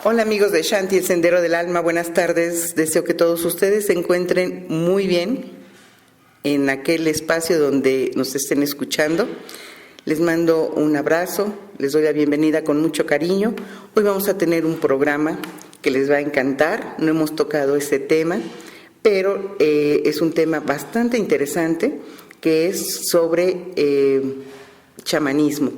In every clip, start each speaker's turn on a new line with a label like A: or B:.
A: Hola amigos de Shanti, el Sendero del Alma, buenas tardes. Deseo que todos ustedes se encuentren muy bien en aquel espacio donde nos estén escuchando. Les mando un abrazo, les doy la bienvenida con mucho cariño. Hoy vamos a tener un programa que les va a encantar. No hemos tocado ese tema, pero es un tema bastante interesante que es sobre chamanismo.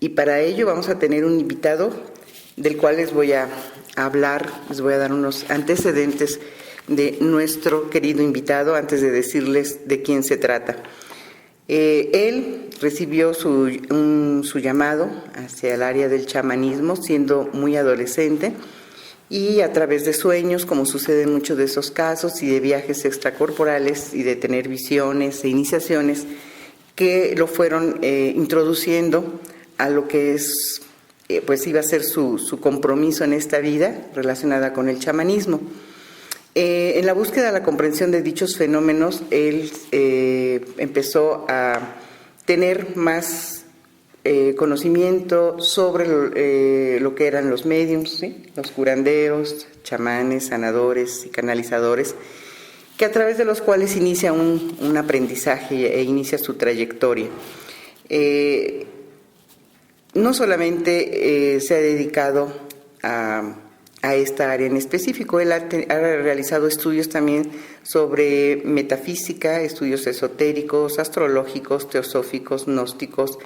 A: Y para ello vamos a tener un invitado del cual les voy a hablar, les voy a dar unos antecedentes de nuestro querido invitado antes de decirles de quién se trata. Él recibió su llamado hacia el área del chamanismo siendo muy adolescente y a través de sueños, como sucede en muchos de esos casos, y de viajes extracorporales y de tener visiones e iniciaciones que lo fueron introduciendo a lo que es pues iba a ser su compromiso en esta vida relacionada con el chamanismo. En la búsqueda de la comprensión de dichos fenómenos, él empezó a tener más conocimiento sobre lo que eran los médiums, ¿sí? Los curanderos, chamanes, sanadores y canalizadores, que a través de los cuales inicia un aprendizaje e inicia su trayectoria. No solamente se ha dedicado a esta área en específico, él ha realizado estudios también sobre metafísica, estudios esotéricos, astrológicos, teosóficos, gnósticos,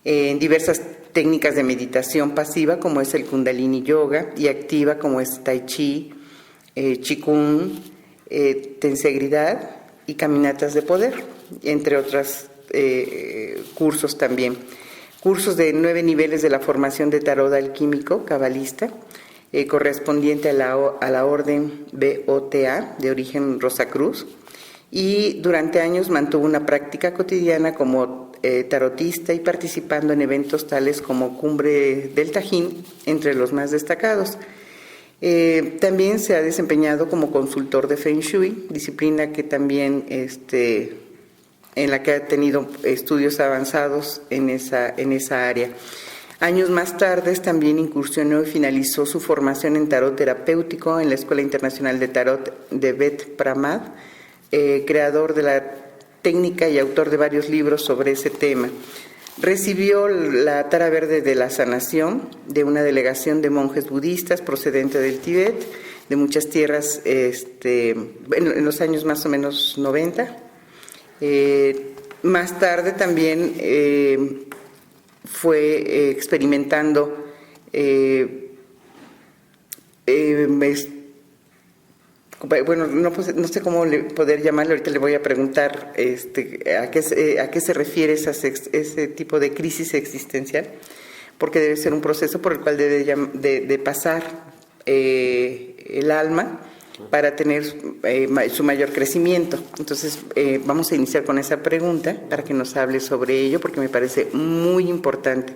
A: en diversas técnicas de meditación pasiva como es el Kundalini Yoga y activa como es Tai Chi, Qigong, Tensegridad y caminatas de poder, entre otros cursos también. Cursos de 9 niveles de la formación de tarot alquímico, cabalista, correspondiente a la orden BOTA, de origen Rosacruz, y durante años mantuvo una práctica cotidiana como tarotista y participando en eventos tales como Cumbre del Tajín, entre los más destacados. También se ha desempeñado como consultor de Feng Shui, disciplina que también en la que ha tenido estudios avanzados en esa área. Años más tarde también incursionó y finalizó su formación en tarot terapéutico en la Escuela Internacional de Tarot de Bet Pramad, creador de la técnica y autor de varios libros sobre ese tema. Recibió la Tara Verde de la Sanación de una delegación de monjes budistas procedente del Tíbet, de muchas tierras en los años más o menos 90. Más tarde también fue experimentando bueno, no sé cómo poder llamarle, ahorita le voy a preguntar a qué se refiere ese tipo de crisis existencial, porque debe ser un proceso por el cual debe de pasar el alma para tener su mayor crecimiento. Entonces vamos a iniciar con esa pregunta para que nos hable sobre ello, porque me parece muy importante.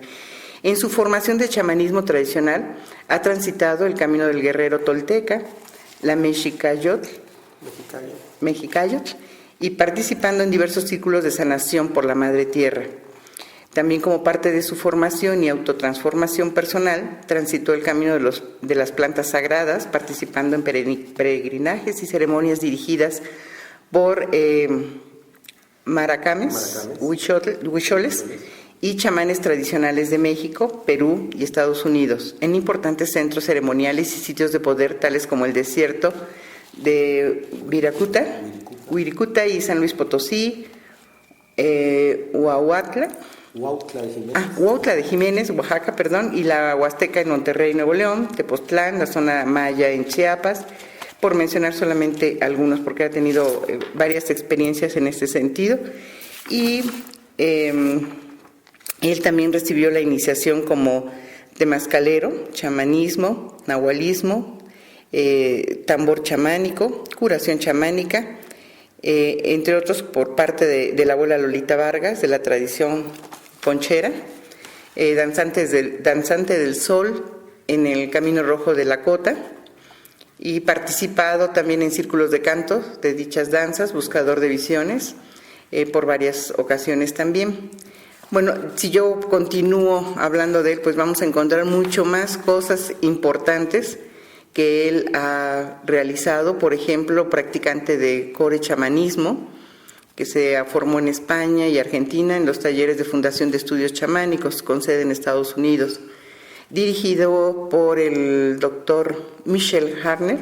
A: En su formación de chamanismo tradicional ha transitado el camino del guerrero tolteca, la Mexicayotl, y participando en diversos círculos de sanación por la Madre Tierra. También como parte de su formación y autotransformación personal, transitó el camino de las plantas sagradas, participando en peregrinajes y ceremonias dirigidas por maracames, huicholes y chamanes tradicionales de México, Perú y Estados Unidos, en importantes centros ceremoniales y sitios de poder tales como el desierto de Wirikuta y San Luis Potosí, Huautla de Jiménez, Oaxaca, y la Huasteca en Monterrey, Nuevo León, Tepoztlán, la zona maya en Chiapas, por mencionar solamente algunos, porque ha tenido varias experiencias en este sentido. Y él también recibió la iniciación como temazcalero, chamanismo, nahualismo, tambor chamánico, curación chamánica, entre otros por parte de la abuela Lolita Vargas, de la tradición ponchera, danzante del sol en el Camino Rojo de Lakota, y participado también en círculos de canto de dichas danzas, buscador de visiones, por varias ocasiones también. Bueno, si yo continúo hablando de él, pues vamos a encontrar mucho más cosas importantes que él ha realizado. Por ejemplo, practicante de core chamanismo, que se formó en España y Argentina en los talleres de Fundación de Estudios Chamánicos, con sede en Estados Unidos, dirigido por el doctor Michael Harner.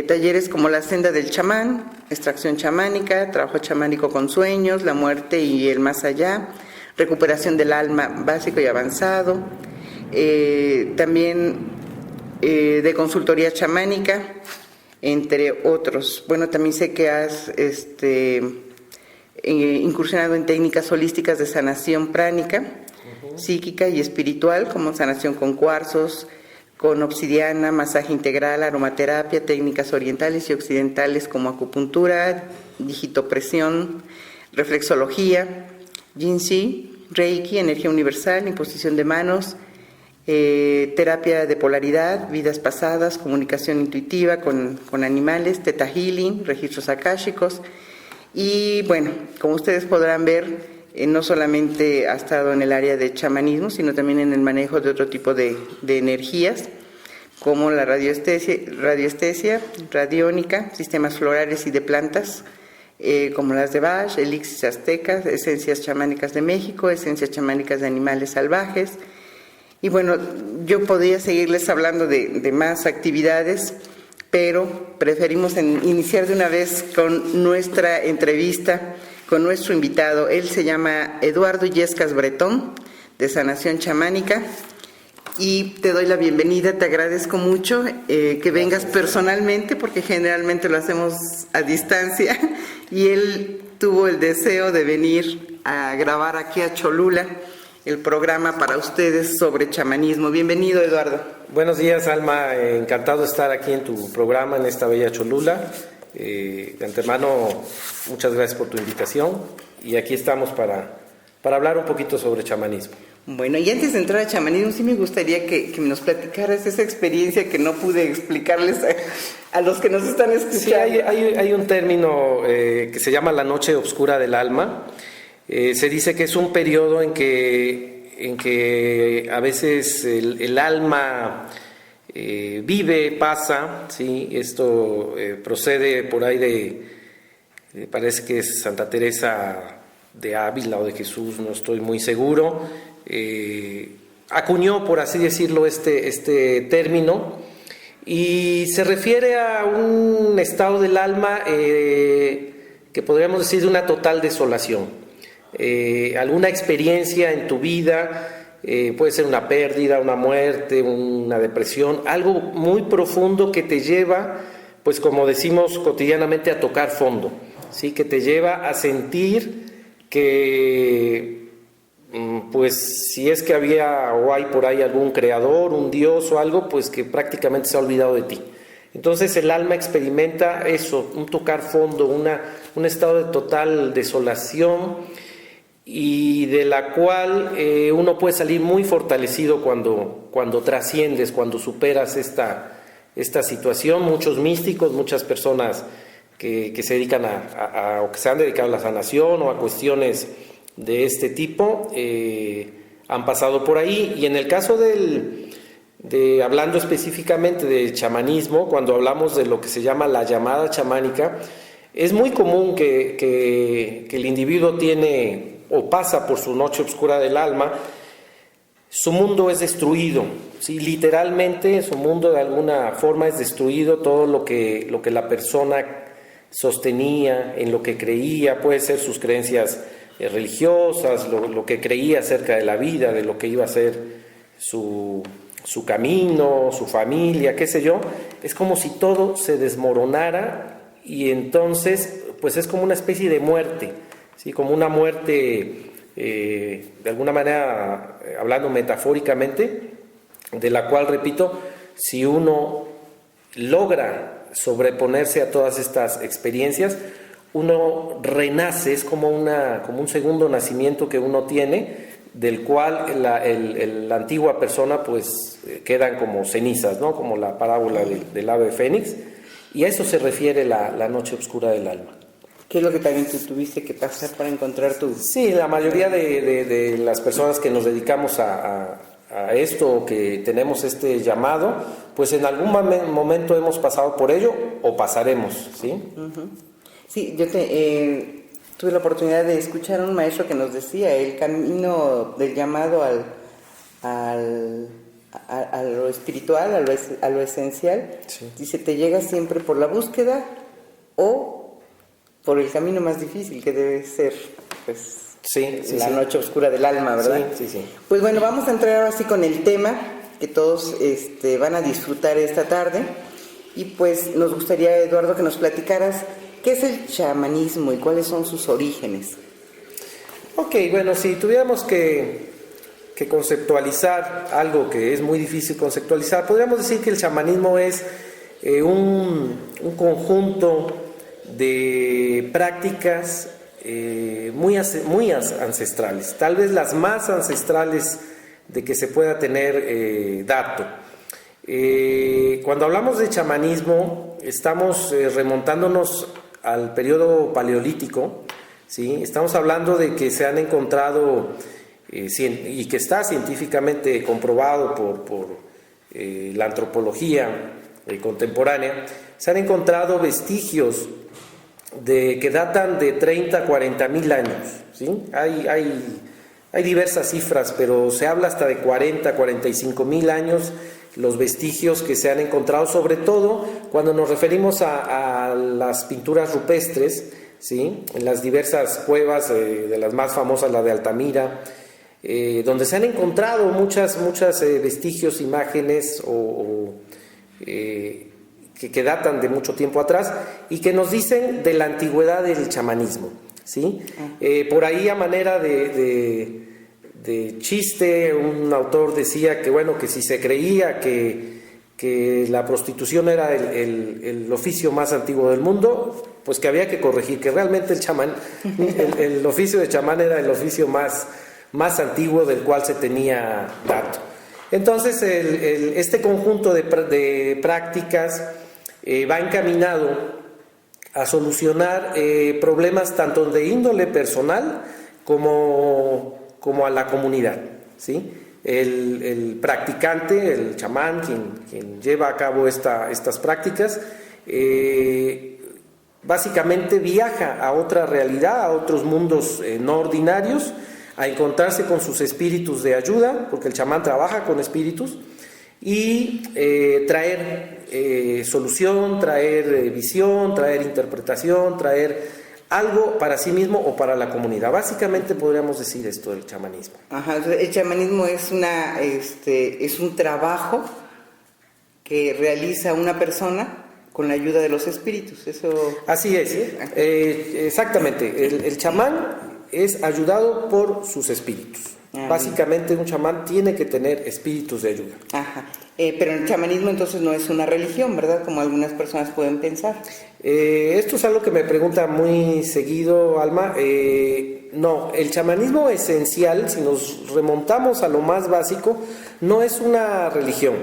A: Talleres como La Senda del Chamán, Extracción Chamánica, Trabajo Chamánico con Sueños, La Muerte y el Más Allá, Recuperación del Alma básico y avanzado, también de Consultoría Chamánica, entre otros. Bueno, también sé que has incursionado en técnicas holísticas de sanación pránica, psíquica y espiritual, como sanación con cuarzos, con obsidiana, masaje integral, aromaterapia, técnicas orientales y occidentales como acupuntura, digitopresión, reflexología, Jinsi, Reiki, energía universal, imposición de manos, terapia de polaridad, vidas pasadas, comunicación intuitiva con animales, Theta Healing, registros akáshicos. Y bueno, como ustedes podrán ver, no solamente ha estado en el área de chamanismo, sino también en el manejo de otro tipo de energías, como la radioestesia, radiónica, sistemas florales y de plantas, como las de Bach, elixires aztecas, esencias chamánicas de México, esencias chamánicas de animales salvajes. Y bueno, yo podría seguirles hablando de más actividades, pero preferimos iniciar de una vez con nuestra entrevista con nuestro invitado. Él se llama Eduardo Illescas Bretón, de Sanación Chamánica, y te doy la bienvenida. Te agradezco mucho que vengas personalmente, porque generalmente lo hacemos a distancia, y él tuvo el deseo de venir a grabar aquí a Cholula el programa para ustedes sobre chamanismo. Bienvenido, Eduardo.
B: Buenos días, Alma. Encantado de estar aquí en tu programa, en esta bella Cholula. De antemano, muchas gracias por tu invitación, y aquí estamos para hablar un poquito sobre chamanismo.
A: Bueno, y antes de entrar a chamanismo, sí me gustaría que nos platicaras esa experiencia que no pude explicarles a los que nos están escuchando.
B: Sí, hay un término que se llama la noche oscura del alma. Se dice que es un periodo en que a veces el alma vive, pasa, ¿sí? Esto procede por ahí parece que es Santa Teresa de Ávila o de Jesús, no estoy muy seguro, acuñó, por así decirlo, este término, y se refiere a un estado del alma que podríamos decir de una total desolación. Alguna experiencia en tu vida, puede ser una pérdida, una muerte, una depresión, algo muy profundo que te lleva, pues como decimos cotidianamente, a tocar fondo, ¿sí? Que te lleva a sentir que, pues si es que había o hay por ahí algún creador, un Dios o algo, pues que prácticamente se ha olvidado de ti. Entonces el alma experimenta eso, un tocar fondo, un estado de total desolación, y de la cual uno puede salir muy fortalecido cuando trasciendes, cuando superas esta situación. Muchos místicos, muchas personas que se dedican o que se han dedicado a la sanación o a cuestiones de este tipo han pasado por ahí. Y en el caso hablando específicamente del chamanismo, cuando hablamos de lo que se llama la llamada chamánica, es muy común que el individuo tiene o pasa por su noche oscura del alma, su mundo es destruido, ¿sí? Literalmente su mundo de alguna forma es destruido, todo lo que la persona sostenía, en lo que creía, puede ser sus creencias religiosas, lo que creía acerca de la vida, de lo que iba a ser su camino, su familia, qué sé yo, es como si todo se desmoronara, y entonces pues es como una especie de muerte, ¿sí? Como una muerte, de alguna manera, hablando metafóricamente, de la cual, repito, si uno logra sobreponerse a todas estas experiencias, uno renace, es como un segundo nacimiento que uno tiene, del cual la antigua persona pues quedan como cenizas, ¿no? Como la parábola del ave fénix, y a eso se refiere la noche oscura del alma.
A: ¿Qué es lo que también tú tuviste que pasar para encontrar tu...?
B: Sí, la mayoría de las personas que nos dedicamos a esto, o que tenemos este llamado, pues en algún momento hemos pasado por ello o pasaremos, ¿sí?
A: Uh-huh. Sí, yo tuve la oportunidad de escuchar a un maestro que nos decía el camino del llamado a lo espiritual, a lo esencial. Sí. Dice, te llega siempre por la búsqueda o por el camino más difícil, que debe ser, pues, la noche oscura del alma, ¿verdad?
B: Sí, sí, sí.
A: Pues bueno, vamos a entrar ahora sí con el tema que todos van a disfrutar esta tarde. Y pues nos gustaría, Eduardo, que nos platicaras qué es el chamanismo y cuáles son sus orígenes.
B: Ok, bueno, si tuviéramos que conceptualizar algo que es muy difícil conceptualizar, podríamos decir que el chamanismo es un conjunto de prácticas muy ancestrales, tal vez las más ancestrales de que se pueda tener dato. Cuando hablamos de chamanismo, estamos remontándonos al periodo paleolítico, ¿sí? Estamos hablando de que se han encontrado, y que está científicamente comprobado por la antropología contemporánea, se han encontrado vestigios que datan de 30 a 40 mil años, ¿sí? Hay diversas cifras, pero se habla hasta de 40 a 45 mil años los vestigios que se han encontrado, sobre todo cuando nos referimos a las pinturas rupestres, ¿sí? En las diversas cuevas, de las más famosas, la de Altamira, donde se han encontrado muchas vestigios, imágenes que datan de mucho tiempo atrás y que nos dicen de la antigüedad del chamanismo, ¿sí? Por ahí, a manera de chiste, un autor decía que, bueno, que si se creía que la prostitución era el oficio más antiguo del mundo, pues que había que corregir, que realmente el oficio de chamán era el oficio más antiguo del cual se tenía dato. Entonces, este conjunto de prácticas va encaminado a solucionar problemas tanto de índole personal como a la comunidad, ¿sí? El practicante, el chamán, quien lleva a cabo estas prácticas, básicamente viaja a otra realidad, a otros mundos no ordinarios, a encontrarse con sus espíritus de ayuda, porque el chamán trabaja con espíritus, y traer solución, traer visión, traer interpretación, traer algo para sí mismo o para la comunidad. Básicamente podríamos decir esto del chamanismo.
A: Ajá, el chamanismo es un trabajo que realiza una persona con la ayuda de los espíritus. Eso.
B: Así es, exactamente. El chamán es ayudado por sus espíritus. Básicamente un chamán tiene que tener espíritus de ayuda.
A: Ajá. Pero el chamanismo entonces no es una religión, ¿verdad? Como algunas personas pueden pensar.
B: Esto es algo que me pregunta muy seguido, Alma. No, el chamanismo esencial, si nos remontamos a lo más básico, no es una religión.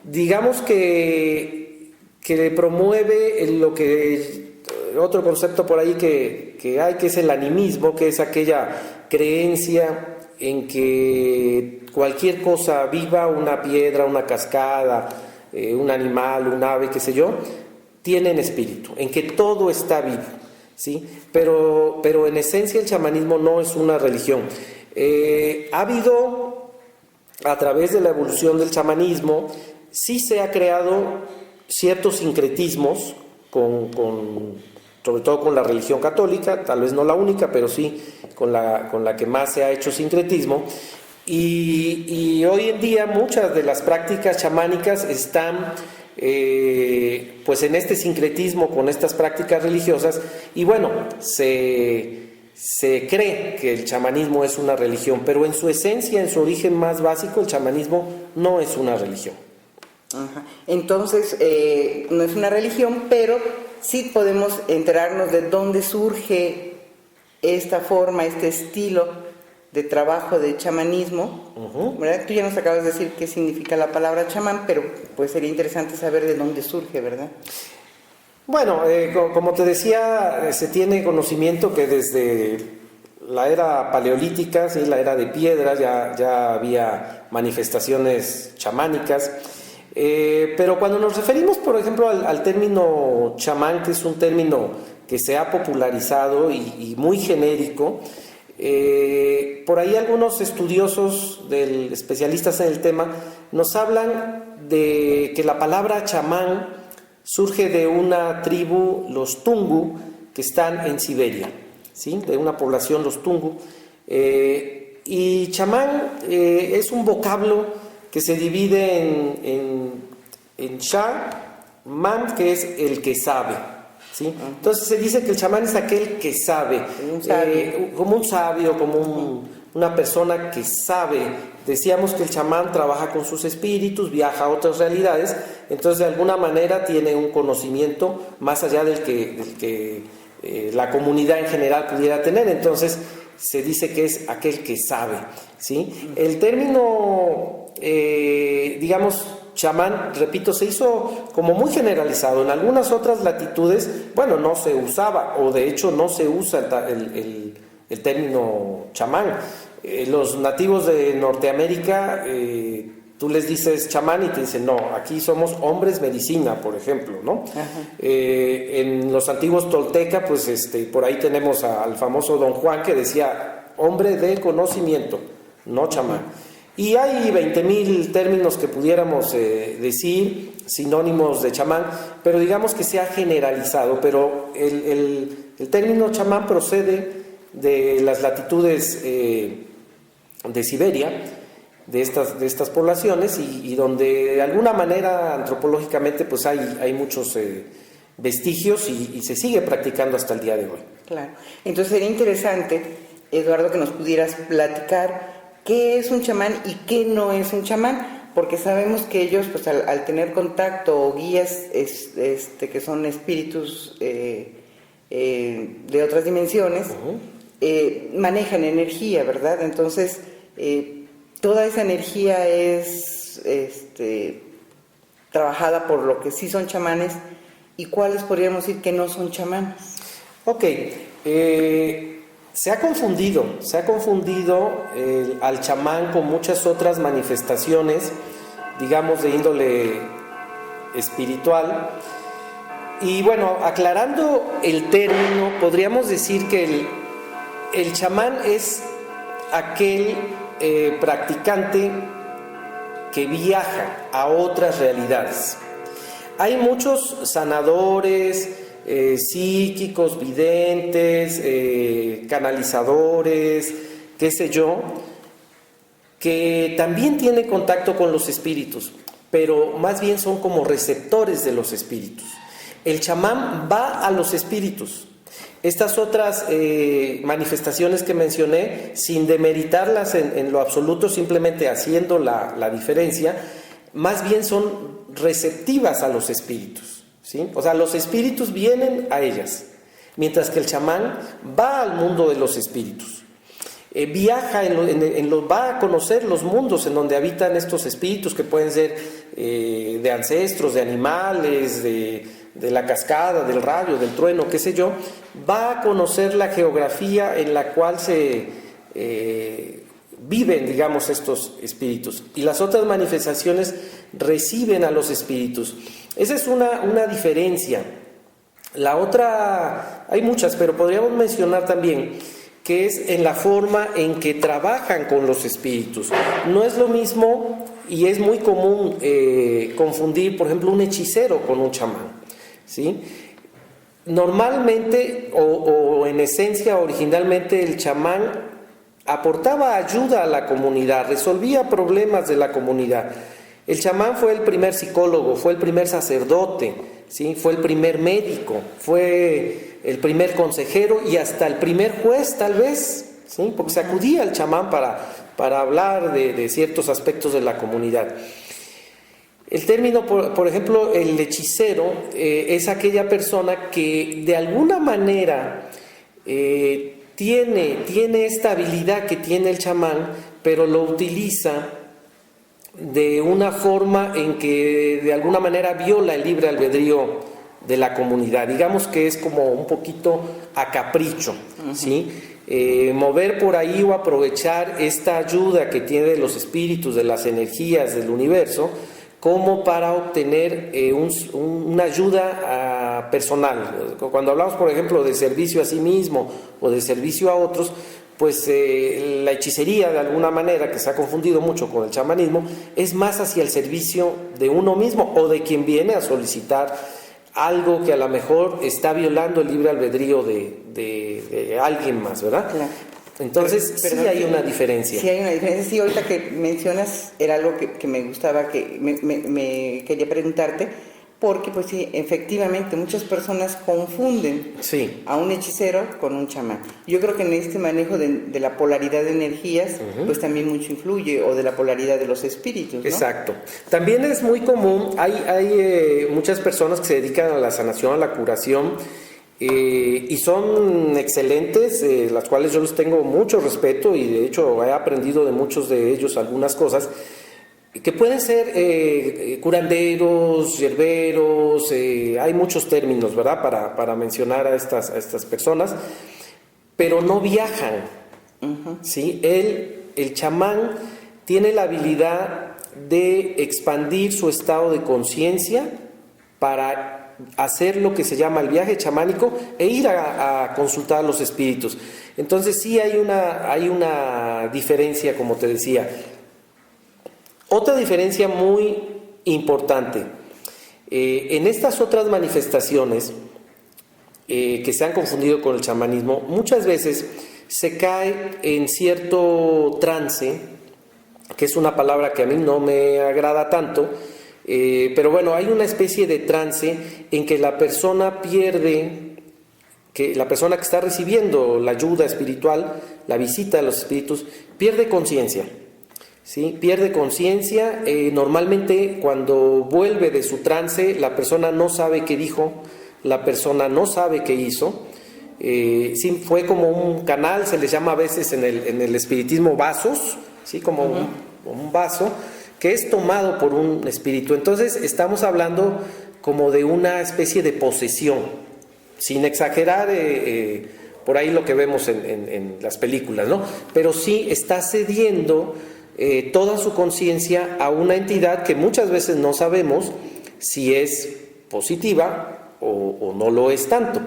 B: Digamos que promueve lo que otro concepto por ahí que hay, que es el animismo, que es aquella creencia en que cualquier cosa viva, una piedra, una cascada, un animal, un ave, qué sé yo, tienen espíritu, en que todo está vivo, ¿sí? Pero en esencia el chamanismo no es una religión. Ha habido, a través de la evolución del chamanismo, sí se ha creado ciertos sincretismos sobre todo con la religión católica, tal vez no la única, pero sí con la que más se ha hecho sincretismo, y hoy en día muchas de las prácticas chamánicas están pues en este sincretismo con estas prácticas religiosas, y bueno, se cree que el chamanismo es una religión, pero en su esencia, en su origen más básico, el chamanismo no es una religión.
A: Ajá. Entonces, no es una religión, pero sí podemos enterarnos de dónde surge esta forma, este estilo de trabajo de chamanismo, ¿verdad? Tú ya nos acabas de decir qué significa la palabra chamán, pero pues sería interesante saber de dónde surge, ¿verdad?
B: Bueno, como te decía, se tiene conocimiento que desde la era paleolítica, ¿sí? La era de piedra, ya había manifestaciones chamánicas. Pero cuando nos referimos, por ejemplo, al término chamán, que es un término que se ha popularizado y muy genérico, por ahí algunos estudiosos, especialistas en el tema, nos hablan de que la palabra chamán surge de una tribu, los Tungu, que están en Siberia, ¿sí? De una población, los Tungu. Y chamán es un vocablo que se divide en Sha, Man, que es el que sabe, ¿sí? Entonces se dice que el chamán es aquel que sabe, como un sabio, como una persona que sabe. Decíamos que el chamán trabaja con sus espíritus, viaja a otras realidades, entonces de alguna manera tiene un conocimiento más allá del que la comunidad en general pudiera tener. Entonces se dice que es aquel que sabe, ¿sí? El término, digamos, chamán, repito, se hizo como muy generalizado. En algunas otras latitudes, bueno, no se usaba, o de hecho no se usa el término chamán. Los nativos de Norteamérica, tú les dices chamán y te dicen, no, aquí somos hombres medicina, por ejemplo, ¿no? En los antiguos tolteca, pues por ahí tenemos al famoso Don Juan, que decía hombre de conocimiento, no chamán. Y hay 20,000 términos que pudiéramos decir, sinónimos de chamán, pero digamos que se ha generalizado. Pero el término chamán procede de las latitudes de Siberia, de estas poblaciones, y donde de alguna manera antropológicamente pues hay muchos vestigios y se sigue practicando hasta el día de hoy.
A: Claro. Entonces sería interesante, Eduardo, que nos pudieras platicar qué es un chamán y qué no es un chamán, porque sabemos que ellos, pues al tener contacto o guías que son espíritus de otras dimensiones, manejan energía, ¿verdad? Entonces toda esa energía es trabajada por lo que sí son chamanes. ¿Y cuáles podríamos decir que no son chamanes?
B: Ok, se ha confundido al chamán con muchas otras manifestaciones, digamos, de índole espiritual. Y bueno, aclarando el término, podríamos decir que el chamán es aquel practicante que viaja a otras realidades. Hay muchos sanadores, psíquicos, videntes, canalizadores, qué sé yo, que también tienen contacto con los espíritus, pero más bien son como receptores de los espíritus. El chamán va a los espíritus. Estas otras manifestaciones que mencioné, sin demeritarlas en lo absoluto, simplemente haciendo la diferencia, más bien son receptivas a los espíritus, ¿sí? O sea, los espíritus vienen a ellas, mientras que el chamán va al mundo de los espíritus. Viaja, va a conocer los mundos en donde habitan estos espíritus, que pueden ser de ancestros, de animales, de la cascada, del rayo, del trueno, qué sé yo. Va a conocer la geografía en la cual se viven, digamos, estos espíritus, y las otras manifestaciones reciben a los espíritus. Esa es una diferencia. La otra, hay muchas, pero podríamos mencionar también que es en la forma en que trabajan con los espíritus. No es lo mismo, y es muy común confundir, por ejemplo, un hechicero con un chamán, ¿sí? Normalmente, o en esencia, originalmente, el chamán aportaba ayuda a la comunidad, resolvía problemas de la comunidad. El chamán fue el primer psicólogo, fue el primer sacerdote, ¿sí? Fue el primer médico, fue el primer consejero y hasta el primer juez, tal vez, ¿sí? Porque se acudía al chamán para hablar de ciertos aspectos de la comunidad. El término, por ejemplo, el hechicero, es aquella persona que de alguna manera tiene esta habilidad que tiene el chamán, pero lo utiliza de una forma en que de alguna manera viola el libre albedrío de la comunidad. Digamos que es como un poquito a capricho, ¿sí? Mover por ahí o aprovechar esta ayuda que tiene de los espíritus, de las energías del universo, como para obtener una ayuda personal. Cuando hablamos, por ejemplo, de servicio a sí mismo o de servicio a otros, pues la hechicería, de alguna manera, que se ha confundido mucho con el chamanismo, es más hacia el servicio de uno mismo o de quien viene a solicitar algo que a lo mejor está violando el libre albedrío de alguien más, ¿verdad? Claro. Entonces, sí hay una diferencia.
A: Sí hay una diferencia. Sí, ahorita que mencionas, era algo que me gustaba, que me quería preguntarte, porque pues sí, efectivamente, muchas personas confunden a un hechicero con un chamán. Yo creo que en este manejo de la polaridad de energías, pues también mucho influye, o de la polaridad de los espíritus, ¿no?
B: Exacto. También es muy común, hay muchas personas que se dedican a la sanación, a la curación, y son excelentes, las cuales yo les tengo mucho respeto, y de hecho he aprendido de muchos de ellos algunas cosas, que pueden ser curanderos, yerberos, hay muchos términos, ¿verdad?, para mencionar a estas personas, pero no viajan, ¿sí? El chamán tiene la habilidad de expandir su estado de conciencia para hacer lo que se llama el viaje chamánico e ir a consultar a los espíritus. Entonces sí hay una diferencia, como te decía. Otra diferencia muy importante, en estas otras manifestaciones que se han confundido con el chamanismo, muchas veces se cae en cierto trance, que es una palabra que a mí no me agrada tanto, pero bueno, hay una especie de trance en que la persona pierde, que la persona que está recibiendo la ayuda espiritual, la visita de los espíritus, pierde conciencia. ¿Sí? Pierde conciencia, normalmente cuando vuelve de su trance, la persona no sabe qué dijo, la persona no sabe qué hizo, sí, fue como un canal, se les llama a veces en el espiritismo vasos, ¿sí? Como un vaso, que es tomado por un espíritu. Entonces estamos hablando como de una especie de posesión, sin exagerar por ahí lo que vemos en las películas, ¿no? Pero sí está cediendo toda su conciencia a una entidad que muchas veces no sabemos si es positiva o no lo es tanto.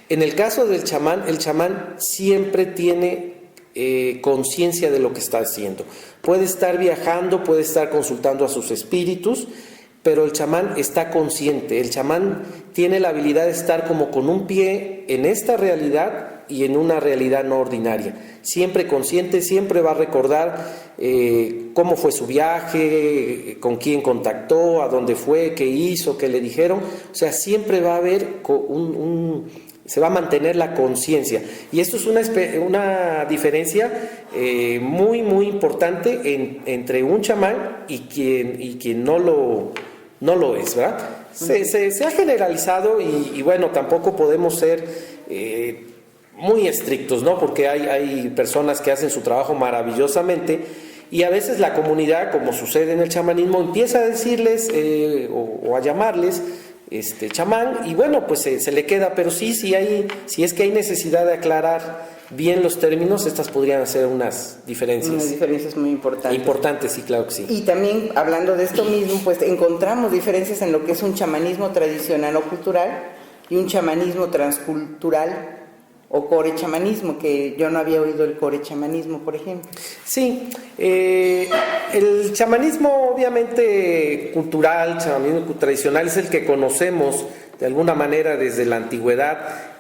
B: En el caso del chamán, el chamán siempre tiene conciencia de lo que está haciendo. Puede estar viajando, puede estar consultando a sus espíritus, pero el chamán está consciente. El chamán tiene la habilidad de estar como con un pie en esta realidad y en una realidad no ordinaria. Siempre consciente, siempre va a recordar cómo fue su viaje, con quién contactó, a dónde fue, qué hizo, qué le dijeron. O sea, siempre va a haber se va a mantener la conciencia. Y esto es una diferencia muy, muy importante entre un chamán y quien no lo es, ¿verdad? Se ha generalizado y bueno, tampoco podemos ser muy estrictos, ¿no? Porque hay personas que hacen su trabajo maravillosamente y a veces la comunidad, como sucede en el chamanismo, empieza a decirles o a llamarles chamán, y bueno, pues se le queda, pero si es que hay necesidad de aclarar bien los términos, estas podrían ser unas diferencias.
A: Unas diferencias muy importantes.
B: Importantes, sí, claro que sí.
A: Y también, hablando de esto mismo, pues encontramos diferencias en lo que es un chamanismo tradicional o cultural y un chamanismo transcultural o corechamanismo, que yo no había oído el corechamanismo, por ejemplo.
B: Sí, el chamanismo obviamente cultural, chamanismo tradicional, es el que conocemos de alguna manera desde la antigüedad.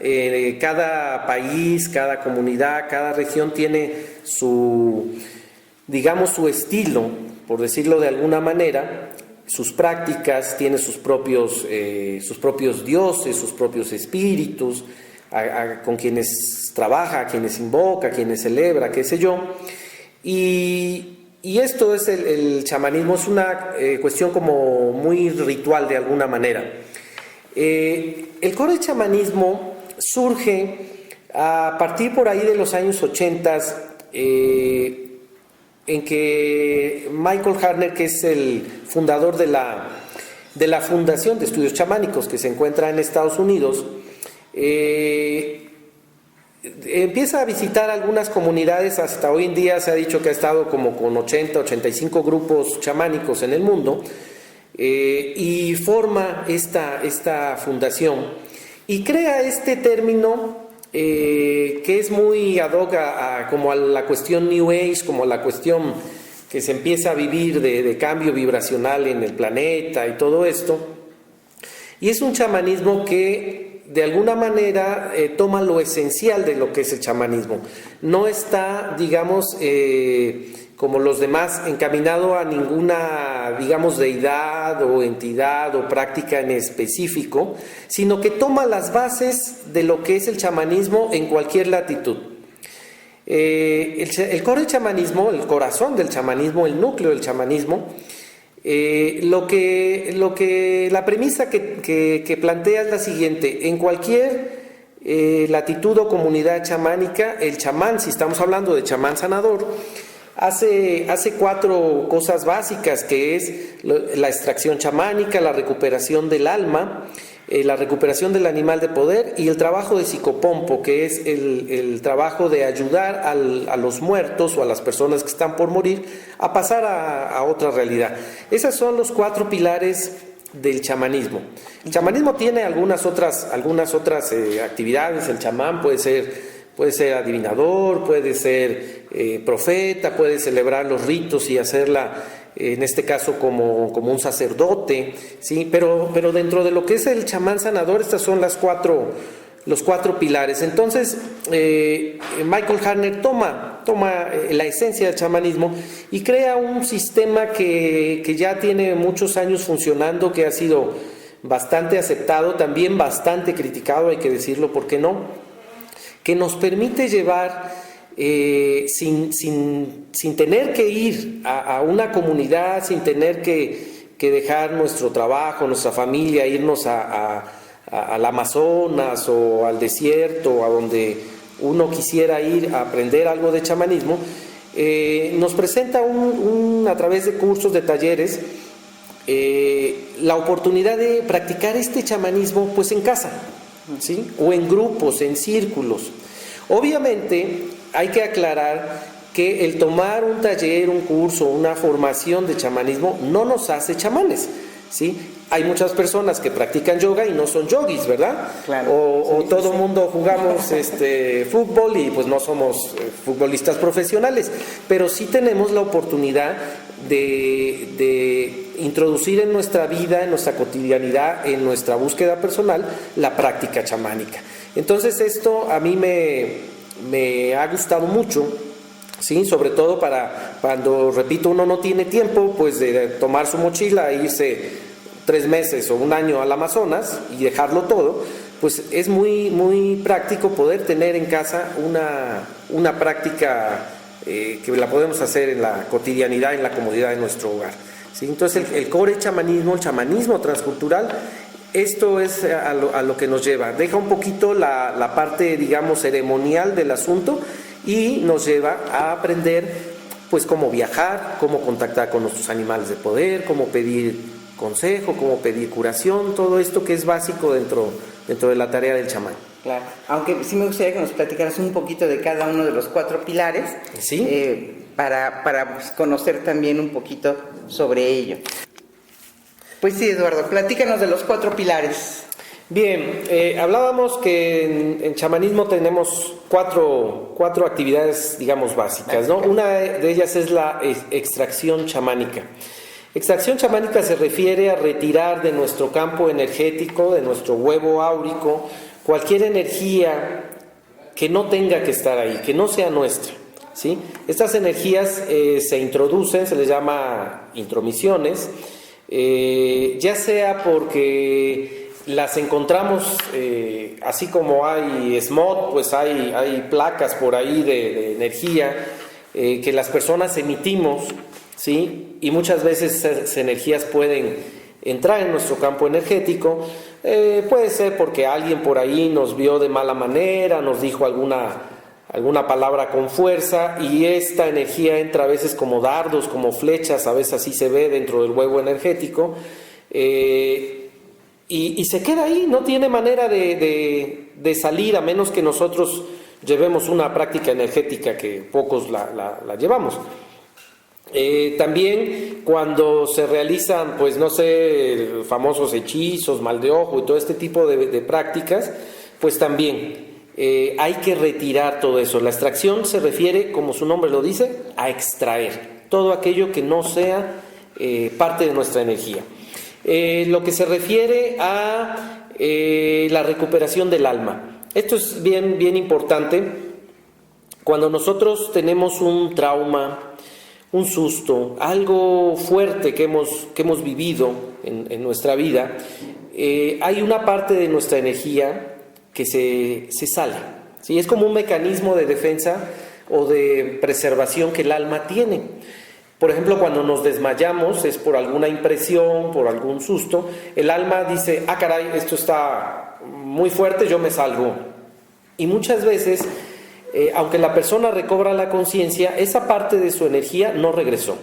B: Cada país, cada comunidad, cada región tiene su estilo, por decirlo de alguna manera, sus prácticas, tiene sus propios dioses, sus propios espíritus, con quienes trabaja, a quienes invoca, a quienes celebra, qué sé yo. Y esto es el chamanismo, es una cuestión como muy ritual de alguna manera. El corechamanismo surge a partir por ahí de los años 80, en que Michael Harner, que es el fundador de la de la Fundación de Estudios Chamánicos, que se encuentra en Estados Unidos, empieza a visitar algunas comunidades. Hasta hoy en día se ha dicho que ha estado como con 80, 85 grupos chamánicos en el mundo, y forma esta fundación y crea este término que es muy ad hoc como a la cuestión New Age, como a la cuestión que se empieza a vivir de cambio vibracional en el planeta y todo esto. Y es un chamanismo que de alguna manera toma lo esencial de lo que es el chamanismo. No está, digamos, como los demás, encaminado a ninguna, digamos, deidad o entidad o práctica en específico, sino que toma las bases de lo que es el chamanismo en cualquier latitud. El core del chamanismo, el corazón del chamanismo, el núcleo del chamanismo, la premisa que plantea es la siguiente: en cualquier latitud o comunidad chamánica, el chamán, si estamos hablando de chamán sanador, hace 4 cosas básicas, que es la extracción chamánica, la recuperación del alma, la recuperación del animal de poder y el trabajo de psicopompo, que es el trabajo de ayudar a los muertos o a las personas que están por morir a pasar a otra realidad. Esos son los 4 pilares del chamanismo. El chamanismo tiene algunas otras actividades. El chamán puede ser adivinador, puede ser profeta, puede celebrar los ritos y hacerla, en este caso como un sacerdote, ¿sí? Pero dentro de lo que es el chamán sanador, estas son los 4 pilares. Entonces, Michael Harner toma la esencia del chamanismo y crea un sistema que ya tiene muchos años funcionando, que ha sido bastante aceptado, también bastante criticado, hay que decirlo, ¿por qué no?, que nos permite llevar sin tener que ir a una comunidad, sin tener que dejar nuestro trabajo, nuestra familia, irnos al Amazonas o al desierto, a donde uno quisiera ir a aprender algo de chamanismo. Nos presenta a través de cursos, de talleres, la oportunidad de practicar este chamanismo pues en casa, ¿sí? O en grupos, en círculos. Obviamente hay que aclarar que el tomar un taller, un curso, una formación de chamanismo no nos hace chamanes, ¿sí? Hay muchas personas que practican yoga y no son yogis, ¿verdad? Claro. O todo mundo jugamos fútbol y pues no somos futbolistas profesionales, pero sí tenemos la oportunidad de introducir en nuestra vida, en nuestra cotidianidad, en nuestra búsqueda personal, la práctica chamánica. Entonces esto a mí me ha gustado mucho, ¿sí? Sobre todo para cuando, repito, uno no tiene tiempo pues de tomar su mochila e irse 3 meses o 1 año al Amazonas y dejarlo todo. Pues es muy, muy práctico poder tener en casa una práctica que la podemos hacer en la cotidianidad, en la comodidad de nuestro hogar, ¿sí? Entonces el core chamanismo, el chamanismo transcultural, esto es a lo que nos lleva. Deja un poquito la parte, digamos, ceremonial del asunto y nos lleva a aprender pues cómo viajar, cómo contactar con nuestros animales de poder, cómo pedir consejo, cómo pedir curación, todo esto que es básico dentro de la tarea del chamán.
A: Claro, aunque sí me gustaría que nos platicaras un poquito de cada uno de los 4 pilares, ¿sí? Para pues, conocer también un poquito sobre ello. Pues sí, Eduardo, platícanos de los 4 pilares.
B: Bien, hablábamos que en chamanismo tenemos cuatro actividades, digamos, básicas, ¿no? Una de ellas es la extracción chamánica. Extracción chamánica se refiere a retirar de nuestro campo energético, de nuestro huevo áurico, cualquier energía que no tenga que estar ahí, que no sea nuestra, ¿sí? Estas energías se introducen, se les llama intromisiones, ya sea porque las encontramos, así como hay smog, pues hay placas por ahí de energía que las personas emitimos, ¿sí? Y muchas veces esas energías pueden entrar en nuestro campo energético. Puede ser porque alguien por ahí nos vio de mala manera, nos dijo alguna palabra con fuerza, y esta energía entra a veces como dardos, como flechas, a veces así se ve dentro del huevo energético, Y se queda ahí, no tiene manera de salir, a menos que nosotros llevemos una práctica energética que pocos la llevamos. También cuando se realizan, pues no sé, famosos hechizos, mal de ojo y todo este tipo de prácticas, pues también hay que retirar todo eso. La extracción se refiere, como su nombre lo dice, a extraer todo aquello que no sea parte de nuestra energía. Lo que se refiere a la recuperación del alma. Esto es bien importante. Cuando nosotros tenemos un trauma, un susto, algo fuerte que hemos vivido en nuestra vida, hay una parte de nuestra energía que se sale, ¿sí? Es como un mecanismo de defensa o de preservación que el alma tiene. Por ejemplo, cuando nos desmayamos es por alguna impresión, por algún susto, el alma dice, caray, esto está muy fuerte, yo me salgo. Y muchas veces, aunque la persona recobra la conciencia, esa parte de su energía no regresó.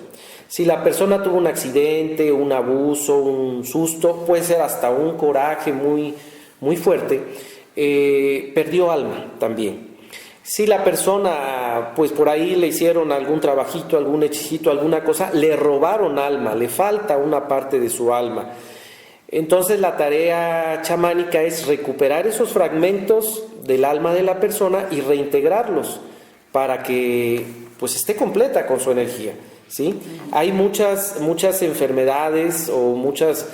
B: Si la persona tuvo un accidente, un abuso, un susto, puede ser hasta un coraje muy fuerte, perdió alma también. Si la persona, pues por ahí le hicieron algún trabajito, algún hechicito, alguna cosa, le robaron alma, le falta una parte de su alma. Entonces la tarea chamánica es recuperar esos fragmentos del alma de la persona y reintegrarlos para que pues esté completa con su energía, ¿sí? Hay muchas enfermedades o muchos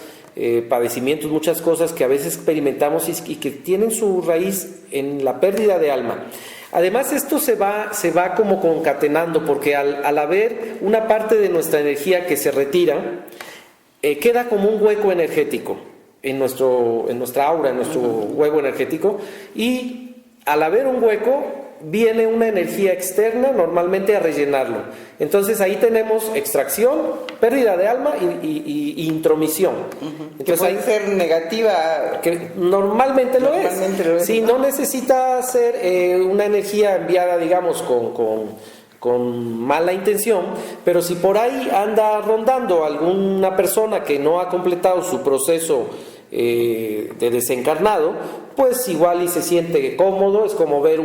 B: padecimientos, muchas cosas que a veces experimentamos y que tienen su raíz en la pérdida de alma. Además, esto se va como concatenando, porque al haber una parte de nuestra energía que se retira, queda como un hueco energético en nuestra aura, en nuestro huevo energético, y al haber un hueco, viene una energía externa normalmente a rellenarlo. Entonces ahí tenemos extracción, pérdida de alma y intromisión. Entonces,
C: que puede ser negativa.
B: Que normalmente lo es. Sí, no necesita ser una energía enviada, digamos, con mala intención, pero si por ahí anda rondando alguna persona que no ha completado su proceso de desencarnado, pues igual y se siente cómodo. Es como ver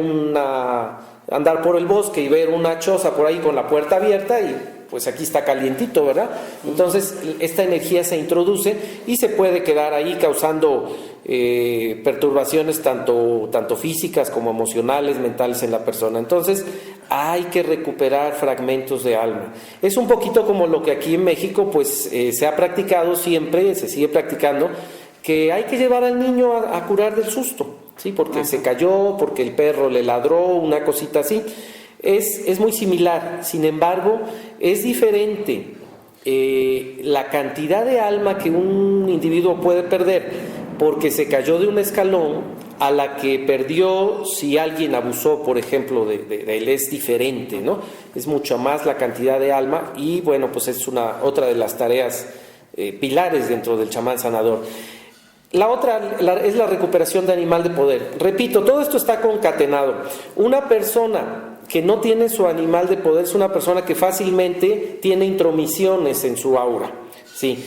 B: andar por el bosque y ver una choza por ahí con la puerta abierta y pues aquí está calientito, ¿verdad? Entonces esta energía se introduce y se puede quedar ahí causando perturbaciones tanto físicas como emocionales, mentales en la persona. Entonces hay que recuperar fragmentos de alma. Es un poquito como lo que aquí en México pues se ha practicado siempre, se sigue practicando, que hay que llevar al niño a curar del susto, ¿sí? Porque se cayó, porque el perro le ladró, una cosita así. Es muy similar, sin embargo, es diferente la cantidad de alma que un individuo puede perder porque se cayó de un escalón a la que perdió si alguien abusó, por ejemplo, de él. Es diferente, ¿no? Es mucho más la cantidad de alma y, bueno, pues es otra de las tareas pilares dentro del chamán sanador. La otra es la recuperación de animal de poder. Repito, todo esto está concatenado. Una persona que no tiene su animal de poder es una persona que fácilmente tiene intromisiones en su aura, ¿sí?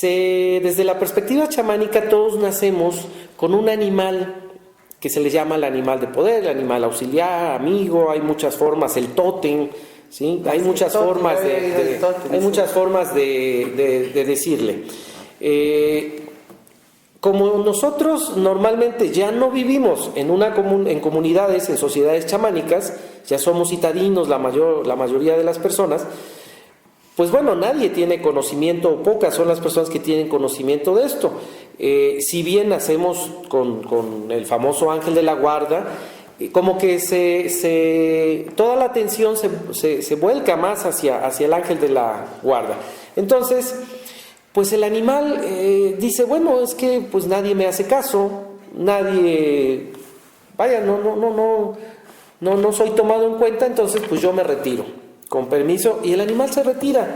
B: Desde la perspectiva chamánica, todos nacemos con un animal que se le llama el animal de poder, el animal auxiliar, amigo, hay muchas formas, el tótem, ¿sí? Hay muchas formas de decirle. Como nosotros normalmente ya no vivimos en comunidades, en sociedades chamánicas, ya somos citadinos la mayoría de las personas, pues bueno, nadie tiene conocimiento, o pocas son las personas que tienen conocimiento de esto. Si bien nacemos con el famoso ángel de la guarda, como que toda la atención se vuelca más hacia el ángel de la guarda. Entonces, pues el animal dice, bueno, es que pues nadie me hace caso, nadie, vaya, no soy tomado en cuenta, entonces pues yo me retiro, con permiso, y el animal se retira.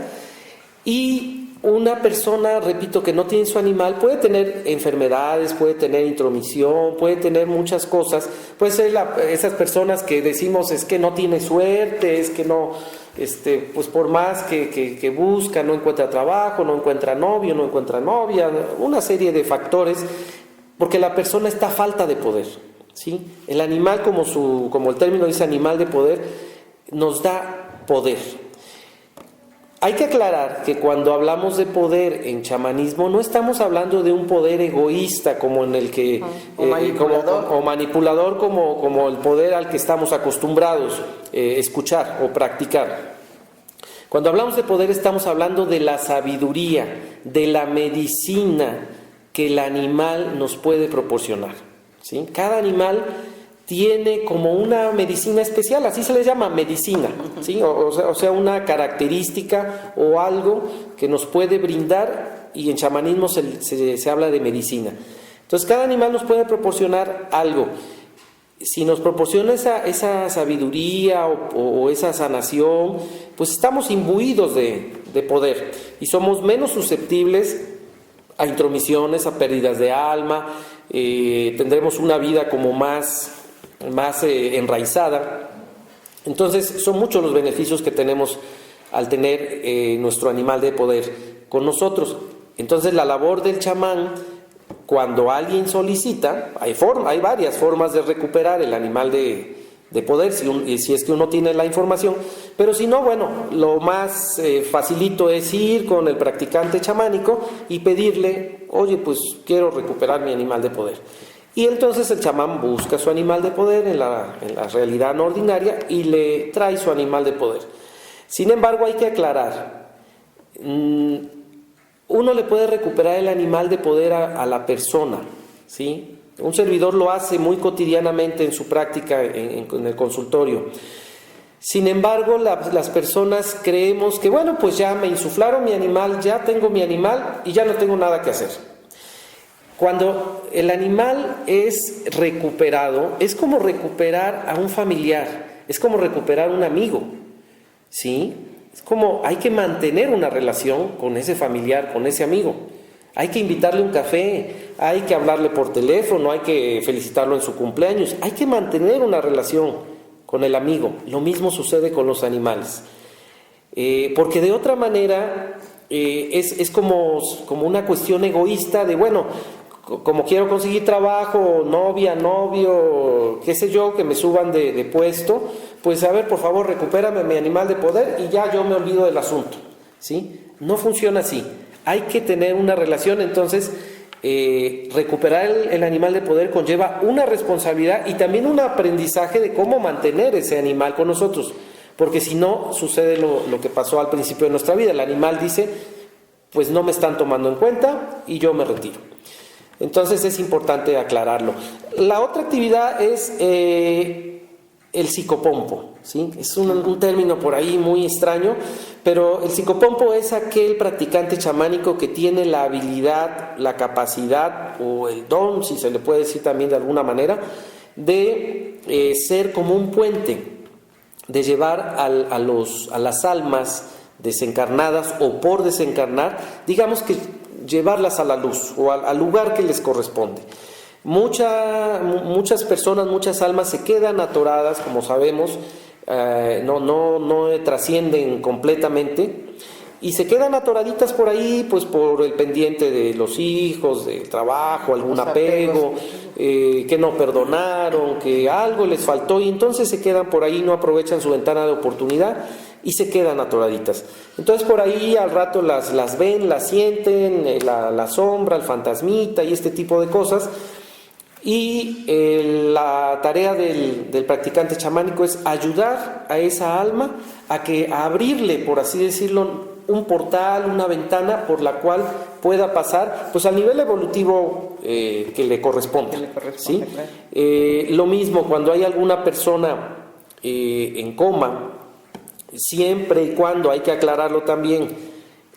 B: Y una persona, repito, que no tiene su animal, puede tener enfermedades, puede tener intromisión, puede tener muchas cosas. Puede ser esas personas que decimos es que no tiene suerte, es que no, pues por más que busca, no encuentra trabajo, no encuentra novio, no encuentra novia, una serie de factores, porque la persona está a falta de poder, ¿sí? El animal, como el término dice, animal de poder, nos da poder. Hay que aclarar que cuando hablamos de poder en chamanismo no estamos hablando de un poder egoísta como en el que manipulador como el poder al que estamos acostumbrados escuchar o practicar. Cuando hablamos de poder estamos hablando de la sabiduría, de la medicina que el animal nos puede proporcionar, ¿sí? Cada animal tiene como una medicina especial, así se le llama medicina, ¿sí? O sea, una característica o algo que nos puede brindar, y en chamanismo se habla de medicina. Entonces cada animal nos puede proporcionar algo. Si nos proporciona esa sabiduría o esa sanación, pues estamos imbuidos de poder y somos menos susceptibles a intromisiones, a pérdidas de alma, tendremos una vida como más enraizada. Entonces son muchos los beneficios que tenemos al tener nuestro animal de poder con nosotros. Entonces la labor del chamán, cuando alguien solicita, hay varias formas de recuperar el animal de poder, si es que uno tiene la información, pero si no, bueno, lo más facilito es ir con el practicante chamánico y pedirle, oye, pues quiero recuperar mi animal de poder. Y entonces el chamán busca su animal de poder en la realidad no ordinaria y le trae su animal de poder. Sin embargo, hay que aclarar, uno le puede recuperar el animal de poder a la persona, ¿sí? Un servidor lo hace muy cotidianamente en su práctica en el consultorio. Sin embargo, las personas creemos que, bueno, pues ya me insuflaron mi animal, ya tengo mi animal y ya no tengo nada que hacer. Cuando el animal es recuperado, es como recuperar a un familiar, es como recuperar a un amigo, ¿sí? Es como hay que mantener una relación con ese familiar, con ese amigo. Hay que invitarle un café, hay que hablarle por teléfono, hay que felicitarlo en su cumpleaños. Hay que mantener una relación con el amigo. Lo mismo sucede con los animales. Porque de otra manera es como una cuestión egoísta de, bueno, como quiero conseguir trabajo, novia, novio, qué sé yo, que me suban de puesto, pues a ver, por favor, recupérame mi animal de poder y ya yo me olvido del asunto, ¿sí? No funciona así. Hay que tener una relación, entonces recuperar el animal de poder conlleva una responsabilidad y también un aprendizaje de cómo mantener ese animal con nosotros, porque si no, sucede lo que pasó al principio de nuestra vida. El animal dice, pues no me están tomando en cuenta y yo me retiro. Entonces es importante aclararlo. La otra actividad es el psicopompo, ¿sí? Es un término por ahí muy extraño, pero el psicopompo es aquel practicante chamánico que tiene la habilidad, la capacidad o el don, si se le puede decir también de alguna manera, de ser como un puente, de llevar a las almas desencarnadas o por desencarnar, digamos que llevarlas a la luz o al lugar que les corresponde. Muchas personas, muchas almas se quedan atoradas, como sabemos, no trascienden completamente y se quedan atoraditas por ahí, pues por el pendiente de los hijos, del trabajo, algún apego, que no perdonaron, que algo les faltó y entonces se quedan por ahí, no aprovechan su ventana de oportunidad y se quedan atoraditas. Entonces por ahí al rato las ven, las sienten, la sombra, el fantasmita y este tipo de cosas. Y la tarea del practicante chamánico es ayudar a esa alma a abrirle, por así decirlo, un portal, una ventana por la cual pueda pasar pues al nivel evolutivo que le corresponde, ¿sí? Claro. Lo mismo cuando hay alguna persona en coma, siempre y cuando, hay que aclararlo también,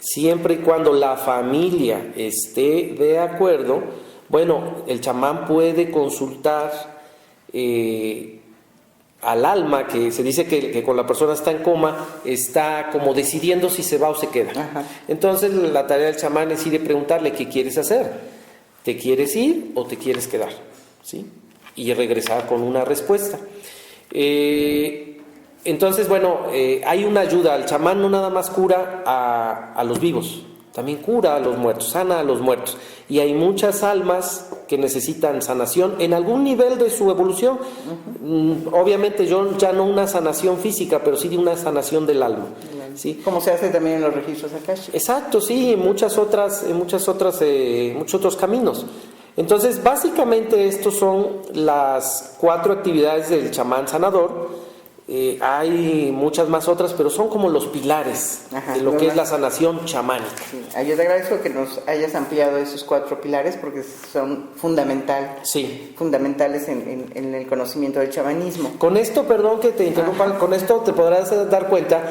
B: siempre y cuando la familia esté de acuerdo, bueno, el chamán puede consultar al alma, que se dice que cuando la persona está en coma, está como decidiendo si se va o se queda.
A: Ajá.
B: Entonces la tarea del chamán es ir y preguntarle qué quieres hacer. ¿Te quieres ir o te quieres quedar? ¿Sí? Y regresar con una respuesta. Entonces, bueno, hay una ayuda. El chamán no nada más cura a los vivos, también cura a los muertos, sana a los muertos. Y hay muchas almas que necesitan sanación en algún nivel de su evolución. Obviamente yo ya no una sanación física, pero sí de una sanación del alma. ¿Sí?
A: Como se hace también en los registros akáshicos.
B: Exacto, sí, en muchos otros caminos. Entonces, básicamente estos son las 4 actividades del chamán sanador. Hay muchas más otras, pero son como los pilares de lo que es la sanación chamánica.
A: Sí. Yo te agradezco que nos hayas ampliado esos 4 pilares porque son fundamentales en el conocimiento del chamanismo.
B: Con esto, perdón que te interrumpa, con esto te podrás dar cuenta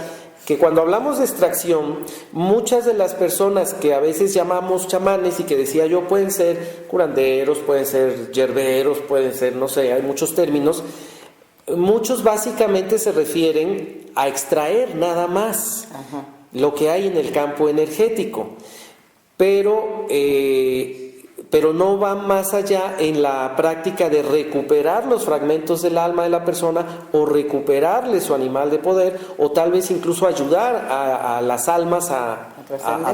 B: que cuando hablamos de extracción, muchas de las personas que a veces llamamos chamanes y que decía yo pueden ser curanderos, pueden ser yerberos, pueden ser, no sé, hay muchos términos. Muchos básicamente se refieren a extraer nada más lo que hay en el campo energético, pero no van más allá en la práctica de recuperar los fragmentos del alma de la persona o recuperarle su animal de poder o tal vez incluso ayudar a las almas a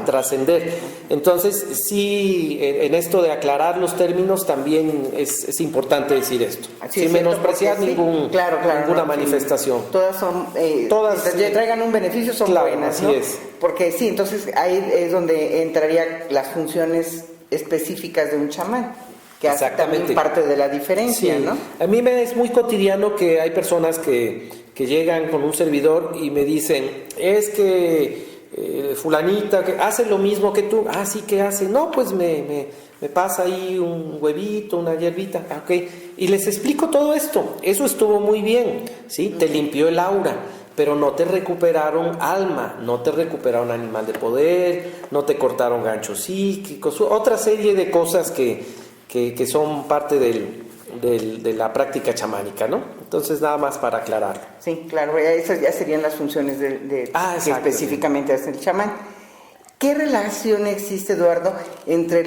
B: trascender. Entonces, sí, en esto de aclarar los términos también es importante decir esto, sin menospreciar ninguna manifestación.
A: Todas son, mientras traigan un beneficio son buenas,
B: así
A: ¿no?
B: es.
A: Porque sí, entonces ahí es donde entrarían las funciones específicas de un chamán, que hace también parte de la diferencia,
B: sí.
A: ¿no?
B: A mí me es muy cotidiano que hay personas que llegan con un servidor y me dicen, es que fulanita que hace lo mismo que tú. Ah, sí, ¿qué hace? No, pues me pasa ahí un huevito, una hierbita. Ok, y les explico todo esto. Eso estuvo muy bien, ¿sí? Te limpió el aura, pero no te recuperaron alma, no te recuperaron animal de poder, no te cortaron ganchos psíquicos, otra serie de cosas que son parte de la práctica chamánica, ¿no? Entonces, nada más para aclararlo.
A: Sí, claro, esas ya serían las funciones que específicamente hace el chamán. ¿Qué relación existe, Eduardo, entre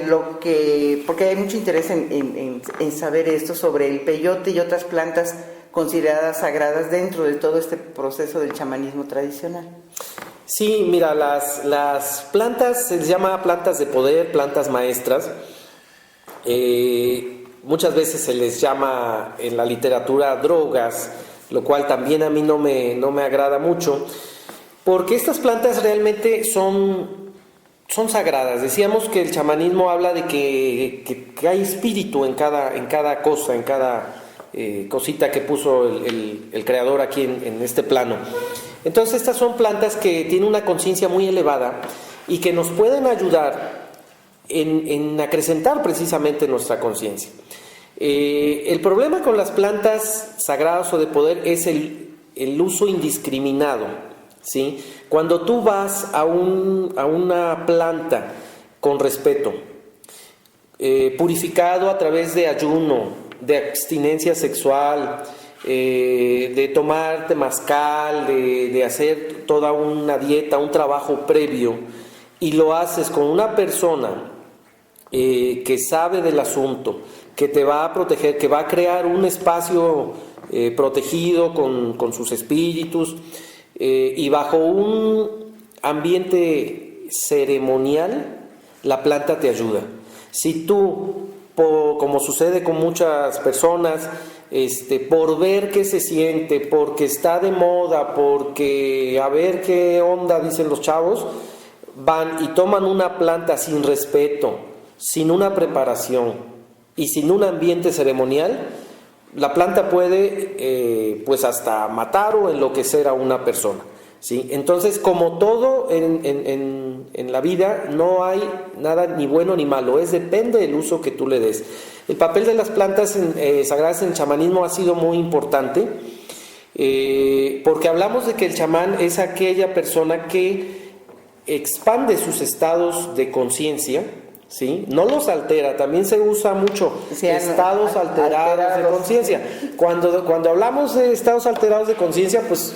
A: porque hay mucho interés en saber esto sobre el peyote y otras plantas consideradas sagradas dentro de todo este proceso del chamanismo tradicional?
B: Sí, mira, las plantas se les llama plantas de poder, plantas maestras. Muchas veces se les llama en la literatura drogas, lo cual también a mí no me agrada mucho, porque estas plantas realmente son sagradas. Decíamos que el chamanismo habla de que hay espíritu en cada cosa, en cada cosita que puso el creador aquí en este plano. Entonces estas son plantas que tienen una conciencia muy elevada y que nos pueden ayudar en acrecentar precisamente nuestra conciencia. El problema con las plantas sagradas o de poder es el uso indiscriminado, ¿sí? Cuando tú vas a una planta con respeto, purificado a través de ayuno, de abstinencia sexual, de tomar temazcal, de hacer toda una dieta, un trabajo previo, y lo haces con una persona que sabe del asunto, que te va a proteger, que va a crear un espacio protegido con sus espíritus, y bajo un ambiente ceremonial, la planta te ayuda. Si tú, como sucede con muchas personas, por ver qué se siente, porque está de moda, porque a ver qué onda dicen los chavos, van y toman una planta sin respeto, sin una preparación y sin un ambiente ceremonial, la planta puede pues hasta matar o enloquecer a una persona, ¿sí? Entonces, como todo en la vida, no hay nada ni bueno ni malo, depende del uso que tú le des. El papel de las plantas sagradas en el chamanismo ha sido muy importante, porque hablamos de que el chamán es aquella persona que expande sus estados de conciencia ¿sí? No los altera, también se usa mucho estados alterados de conciencia. Cuando hablamos de estados alterados de conciencia, pues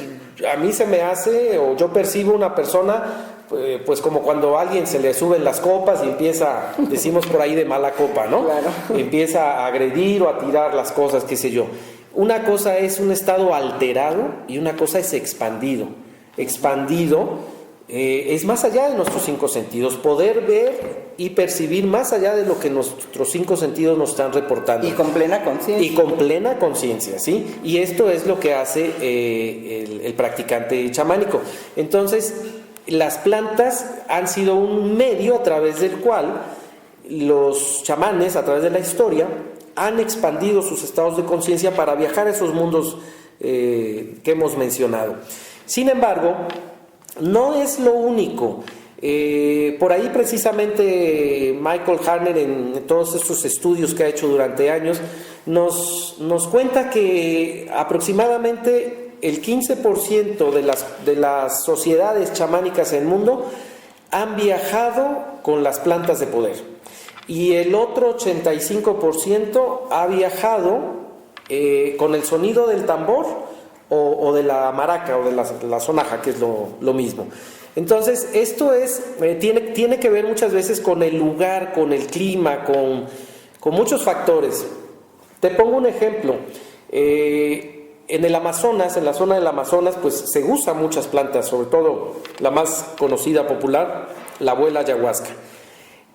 B: a mí se me hace, o yo percibo una persona, pues como cuando a alguien se le suben las copas y empieza, decimos por ahí de mala copa, ¿no?
A: Claro.
B: Empieza a agredir o a tirar las cosas, qué sé yo. Una cosa es un estado alterado y una cosa es expandido. Expandido es más allá de nuestros 5 sentidos, poder ver y percibir más allá de lo que nuestros 5 sentidos nos están reportando.
A: Y con plena conciencia.
B: Y con plena conciencia, ¿sí? Y esto es lo que hace el practicante chamánico. Entonces, las plantas han sido un medio a través del cual los chamanes, a través de la historia, han expandido sus estados de conciencia para viajar a esos mundos que hemos mencionado. Sin embargo, no es lo único. Por ahí precisamente Michael Harner, en todos estos estudios que ha hecho durante años, nos cuenta que aproximadamente el 15% de las sociedades chamánicas en el mundo han viajado con las plantas de poder, y el otro 85% ha viajado con el sonido del tambor o de la maraca o de la sonaja, que es lo mismo. Entonces, esto tiene que ver muchas veces con el lugar, con el clima, con muchos factores. Te pongo un ejemplo. En el Amazonas, en la zona del Amazonas, pues se usan muchas plantas, sobre todo la más conocida, popular, la abuela ayahuasca.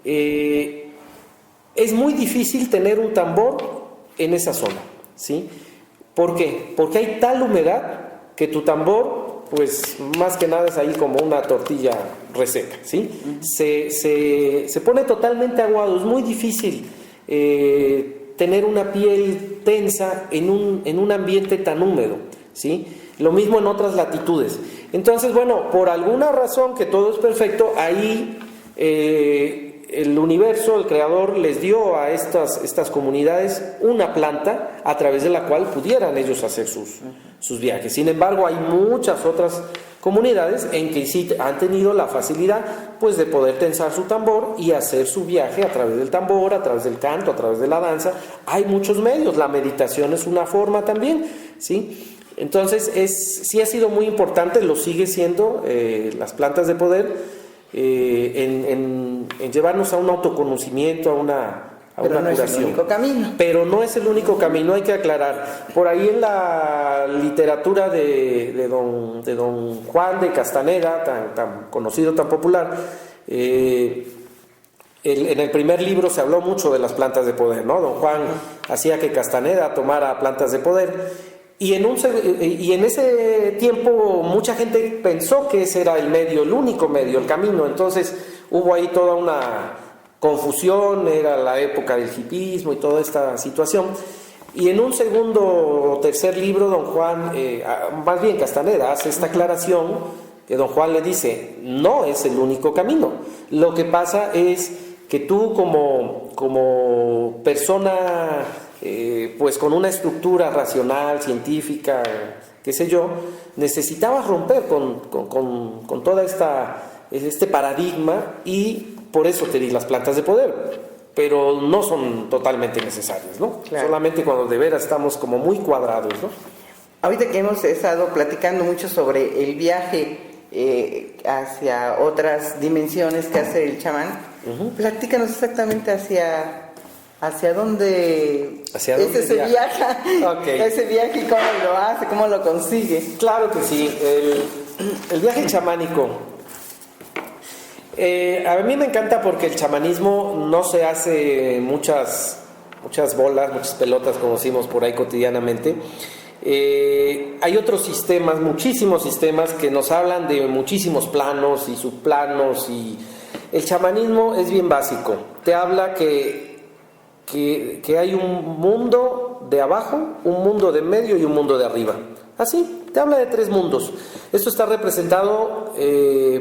B: Es muy difícil tener un tambor en esa zona, ¿sí? ¿Por qué? Porque hay tal humedad que tu tambor, pues más que nada es ahí como una tortilla reseca, ¿sí? Se pone totalmente aguado, es muy difícil tener una piel tensa en un ambiente tan húmedo, ¿sí? Lo mismo en otras latitudes. Entonces, bueno, por alguna razón que todo es perfecto, ahí el universo, el creador, les dio a estas comunidades una planta a través de la cual pudieran ellos hacer sus viajes. Sin embargo, hay muchas otras comunidades en que sí han tenido la facilidad, pues, de poder tensar su tambor y hacer su viaje a través del tambor, a través del canto, a través de la danza. Hay muchos medios, la meditación es una forma también, ¿sí? Entonces, sí ha sido muy importante, lo sigue siendo, las plantas de poder, en llevarnos a un autoconocimiento, a una
A: Pero no
B: curación.
A: es el único camino.
B: Pero no es el único camino, hay que aclarar. Por ahí en la literatura de don Juan de Castaneda, tan conocido, tan popular, en el primer libro se habló mucho de las plantas de poder, ¿no? Don Juan hacía que Castaneda tomara plantas de poder. Y en ese tiempo mucha gente pensó que ese era el medio, el único medio, el camino. Entonces hubo ahí toda una confusión, era la época del hipismo y toda esta situación. Y en un segundo o tercer libro, don Juan, más bien Castaneda, hace esta aclaración que don Juan le dice: no es el único camino. Lo que pasa es que tú como persona, pues con una estructura racional, científica, qué sé yo, necesitabas romper con toda este paradigma, y por eso te di las plantas de poder, pero no son totalmente necesarias, ¿no?
A: Claro.
B: Solamente cuando de veras estamos como muy cuadrados, ¿no?
A: Ahorita que hemos estado platicando mucho sobre el viaje hacia otras dimensiones que hace el chamán, platícanos exactamente hacia dónde se viaja.
B: Okay.
A: Ese viaje, ¿cómo lo hace? ¿Cómo lo consigue?
B: Claro que sí. El viaje chamánico. A mí me encanta porque el chamanismo no se hace muchas bolas, muchas pelotas, como decimos por ahí cotidianamente. Hay otros sistemas, muchísimos sistemas, que nos hablan de muchísimos planos y subplanos, y el chamanismo es bien básico. Te habla que hay un mundo de abajo, un mundo de medio y un mundo de arriba. Así, te habla de 3 mundos. Esto está representado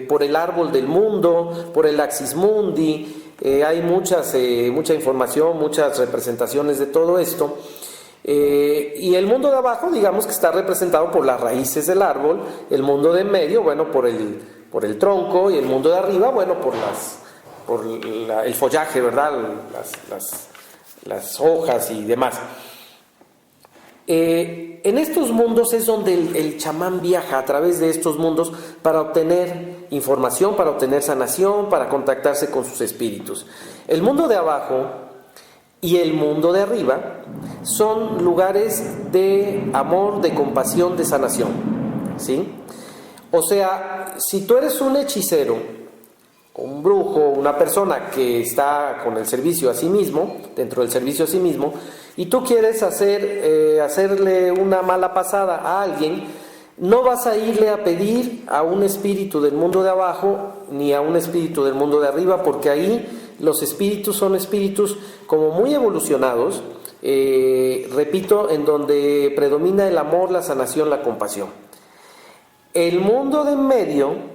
B: por el árbol del mundo, por el axis mundi. Hay mucha información, muchas representaciones de todo esto. Y el mundo de abajo, digamos que está representado por las raíces del árbol. El mundo de medio, bueno, por el tronco. Y el mundo de arriba, bueno, el follaje, ¿verdad? Las hojas y demás. En estos mundos es donde el chamán viaja a través de estos mundos para obtener información, para obtener sanación, para contactarse con sus espíritus. El mundo de abajo y el mundo de arriba son lugares de amor, de compasión, de sanación, ¿sí? O sea, si tú eres un hechicero, un brujo, una persona que está con el servicio a sí mismo, dentro del servicio a sí mismo, y tú quieres hacerle una mala pasada a alguien, no vas a irle a pedir a un espíritu del mundo de abajo ni a un espíritu del mundo de arriba, porque ahí los espíritus son espíritus como muy evolucionados, repito, en donde predomina el amor, la sanación, la compasión. El mundo de en medio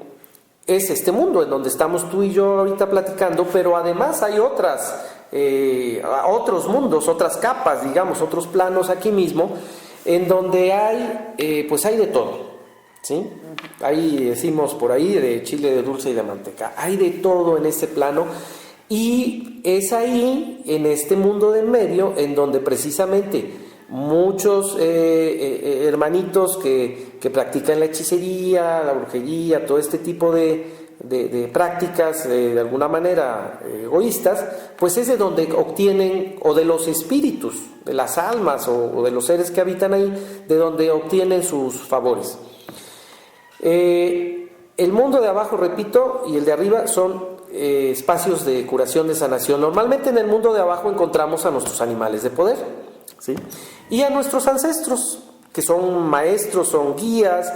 B: es este mundo en donde estamos tú y yo ahorita platicando, pero además hay otros mundos, otras capas, digamos, otros planos aquí mismo, en donde hay, pues hay de todo, ¿sí? Ahí decimos por ahí de chile de dulce y de manteca, hay de todo en ese plano, y es ahí, en este mundo de en medio, en donde precisamente muchos hermanitos que practican la hechicería, la brujería, todo este tipo de prácticas de alguna manera egoístas, pues es de donde obtienen, o de los espíritus, de las almas o de los seres que habitan ahí, de donde obtienen sus favores. El mundo de abajo, repito, y el de arriba son espacios de curación, de sanación. Normalmente en el mundo de abajo encontramos a nuestros animales de poder, ¿sí? Y a nuestros ancestros, que son maestros, son guías,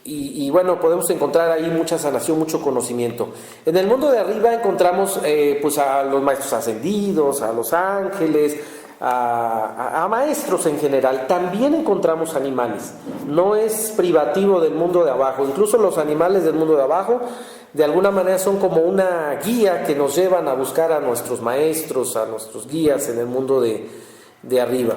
B: y bueno, podemos encontrar ahí mucha sanación, mucho conocimiento. En el mundo de arriba encontramos pues a los maestros ascendidos, a los ángeles, a maestros en general. También encontramos animales, no es privativo del mundo de abajo. Incluso los animales del mundo de abajo de alguna manera son como una guía que nos llevan a buscar a nuestros maestros, a nuestros guías en el mundo de arriba.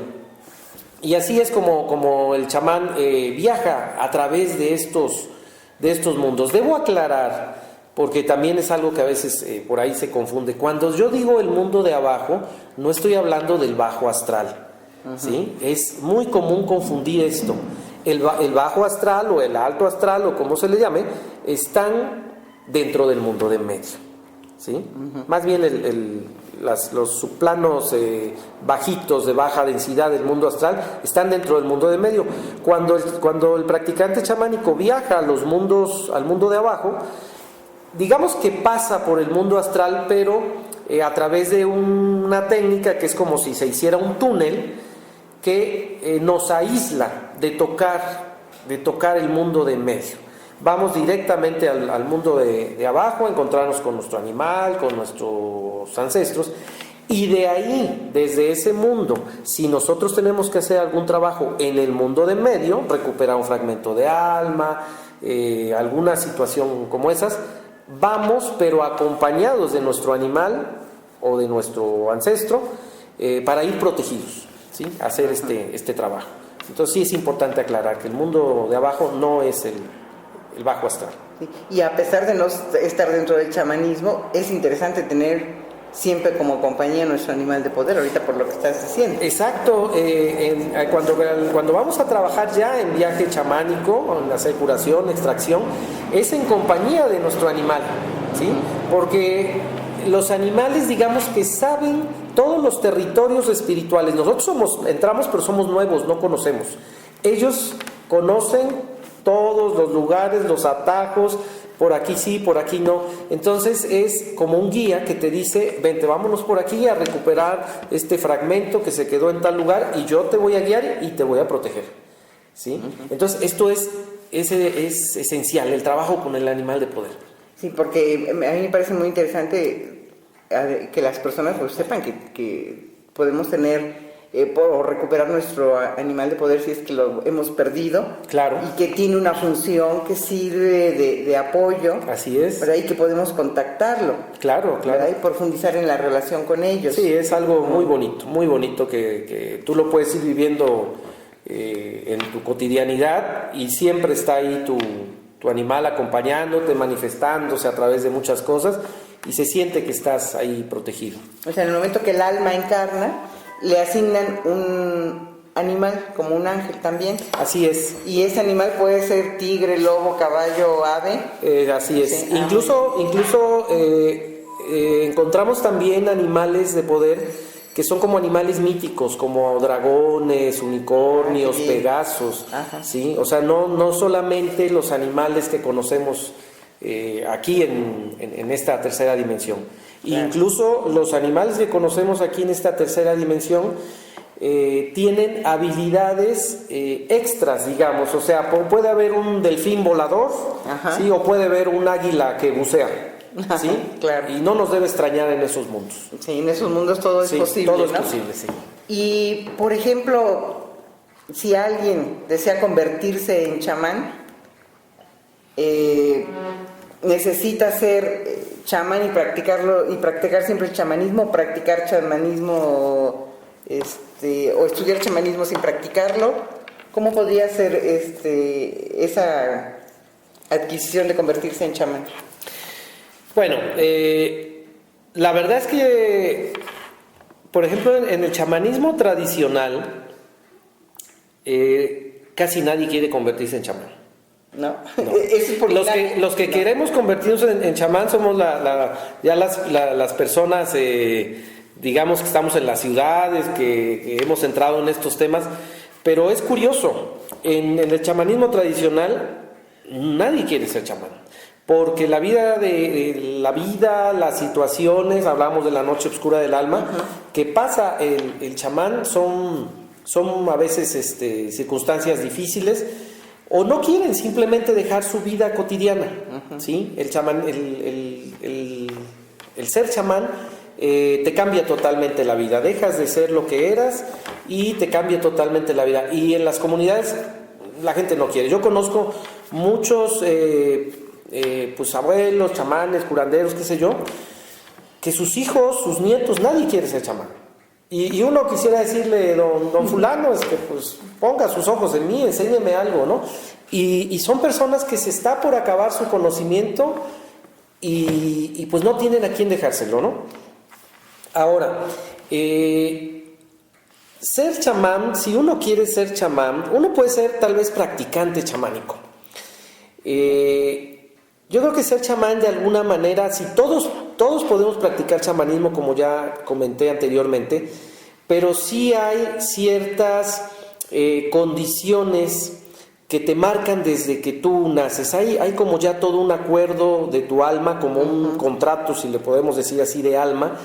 B: Y así es como el chamán viaja a través de estos mundos. Debo aclarar, porque también es algo que a veces por ahí se confunde. Cuando yo digo el mundo de abajo, no estoy hablando del bajo astral, ¿sí? Es muy común confundir esto. El bajo astral o el alto astral, o como se le llame, están dentro del mundo de en medio, ¿sí? Más bien los subplanos bajitos, de baja densidad del mundo astral, están dentro del mundo de en medio. Cuando el practicante chamánico viaja al mundo de abajo, digamos que pasa por el mundo astral, pero a través de una técnica que es como si se hiciera un túnel que nos aísla de tocar el mundo de en medio. Vamos directamente al mundo de abajo, a encontrarnos con nuestro animal, con nuestros ancestros, y de ahí, desde ese mundo, si nosotros tenemos que hacer algún trabajo en el mundo de en medio, recuperar un fragmento de alma, alguna situación como esas, vamos, pero acompañados de nuestro animal o de nuestro ancestro, para ir protegidos, ¿sí? Hacer este trabajo. Entonces sí es importante aclarar que el mundo de abajo no es el bajo astral.
A: Sí. Y a pesar de no estar dentro del chamanismo, es interesante tener siempre como compañía nuestro animal de poder, ahorita por lo que estás diciendo.
B: Exacto. Cuando vamos a trabajar ya en viaje chamánico, en hacer curación, extracción, es en compañía de nuestro animal, ¿sí? Porque los animales, digamos que saben todos los territorios espirituales. Nosotros entramos, pero somos nuevos, no conocemos. Ellos conocen todos los lugares, los atajos, por aquí sí, por aquí no. Entonces es como un guía que te dice, vente, vámonos por aquí a recuperar este fragmento que se quedó en tal lugar, y yo te voy a guiar y te voy a proteger, ¿sí? Entonces esto es esencial, el trabajo con el animal de poder.
A: Sí, porque a mí me parece muy interesante que las personas pues sepan que podemos tener o recuperar nuestro animal de poder si es que lo hemos perdido.
B: Claro.
A: Y que tiene una función que sirve de apoyo.
B: Así es.
A: ¿Verdad? Y que podemos contactarlo.
B: Claro, claro.
A: ¿Verdad? Y profundizar en la relación con ellos.
B: Sí, es algo muy bonito que tú lo puedes ir viviendo en tu cotidianidad, y siempre está ahí tu tu animal acompañándote, manifestándose a través de muchas cosas, y se siente que estás ahí protegido.
A: O sea, en el momento que el alma encarna, le asignan un animal, como un ángel también.
B: Así es.
A: Y ese animal puede ser tigre, lobo, caballo, ave.
B: Así es.
A: Sí.
B: Incluso encontramos también animales de poder que son como animales míticos, como dragones, unicornios,
A: sí.
B: pegasos,
A: Ajá.
B: ¿sí? O sea, no solamente los animales que conocemos aquí en esta tercera dimensión.
A: Claro.
B: Incluso los animales que conocemos aquí en esta tercera dimensión tienen habilidades extras, digamos. O sea, puede haber un delfín volador,
A: Ajá.
B: ¿sí? O puede haber un águila que bucea. ¿Sí?
A: Claro.
B: Y no nos debe extrañar en esos mundos.
A: Sí, en esos mundos todo es
B: Sí,
A: posible,
B: todo es
A: ¿no?
B: posible, sí.
A: Y, por ejemplo, si alguien desea convertirse en chamán, necesita ser chamán y practicarlo, y practicar siempre el chamanismo, practicar chamanismo, o estudiar chamanismo sin practicarlo. ¿Cómo podría ser esa adquisición de convertirse en chamán?
B: Bueno, la verdad es que, por ejemplo, en el chamanismo tradicional, casi nadie quiere convertirse en chamán.
A: No,
B: No.
A: Eso es por
B: Los que queremos convertirnos en chamán somos ya las personas, digamos, que estamos en las ciudades, que hemos entrado en estos temas, pero es curioso, en el chamanismo tradicional nadie quiere ser chamán. Porque la vida, las situaciones, hablamos de la noche oscura del alma, que pasa el chamán son a veces circunstancias difíciles, o no quieren simplemente dejar su vida cotidiana, ¿sí? El chamán, el ser chamán te cambia totalmente la vida, dejas de ser lo que eras y te cambia totalmente la vida. Y en las comunidades la gente no quiere. Yo conozco muchos pues abuelos, chamanes, curanderos, qué sé yo, que sus hijos, sus nietos, nadie quiere ser chamán. Y uno quisiera decirle, don fulano, es que pues ponga sus ojos en mí, enséñeme algo, ¿no? Y son personas que se está por acabar su conocimiento y pues no tienen a quién dejárselo, ¿no? Ahora, ser chamán, si uno quiere ser chamán, uno puede ser tal vez practicante chamánico. Yo creo que ser chamán de alguna manera, si todos podemos practicar chamanismo, como ya comenté anteriormente, pero sí hay ciertas condiciones que te marcan desde que tú naces. Hay como ya todo un acuerdo de tu alma, como un contrato, si le podemos decir así, de alma,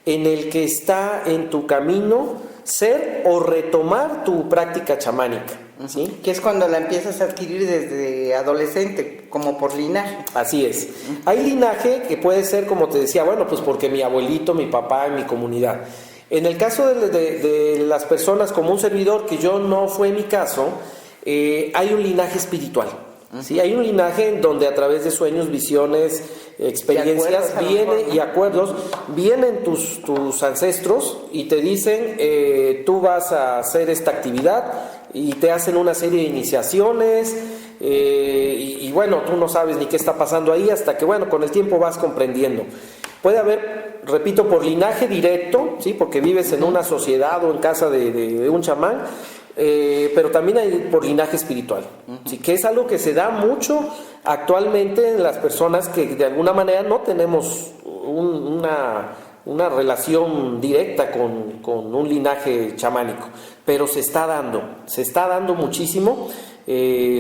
B: en el que está en tu camino ser o retomar tu práctica chamánica, ¿sí?
A: Que es cuando la empiezas a adquirir desde adolescente, como por linaje.
B: Así es. Hay linaje que puede ser, como te decía, bueno, pues porque mi abuelito, mi papá, en mi comunidad. En el caso de las personas como un servidor, que yo no fue mi caso, hay un linaje espiritual. ¿Sí? Hay un linaje en donde a través de sueños, visiones, experiencias y acuerdos vienen tus ancestros y te dicen tú vas a hacer esta actividad y te hacen una serie de iniciaciones y bueno, tú no sabes ni qué está pasando ahí hasta que bueno, con el tiempo vas comprendiendo. Puede haber, repito, por linaje directo, ¿sí? Porque vives en una sociedad o en casa de un chamán, pero también hay por linaje espiritual, ¿sí? Que es algo que se da mucho actualmente en las personas que de alguna manera no tenemos una relación directa con un linaje chamánico, pero se está dando muchísimo.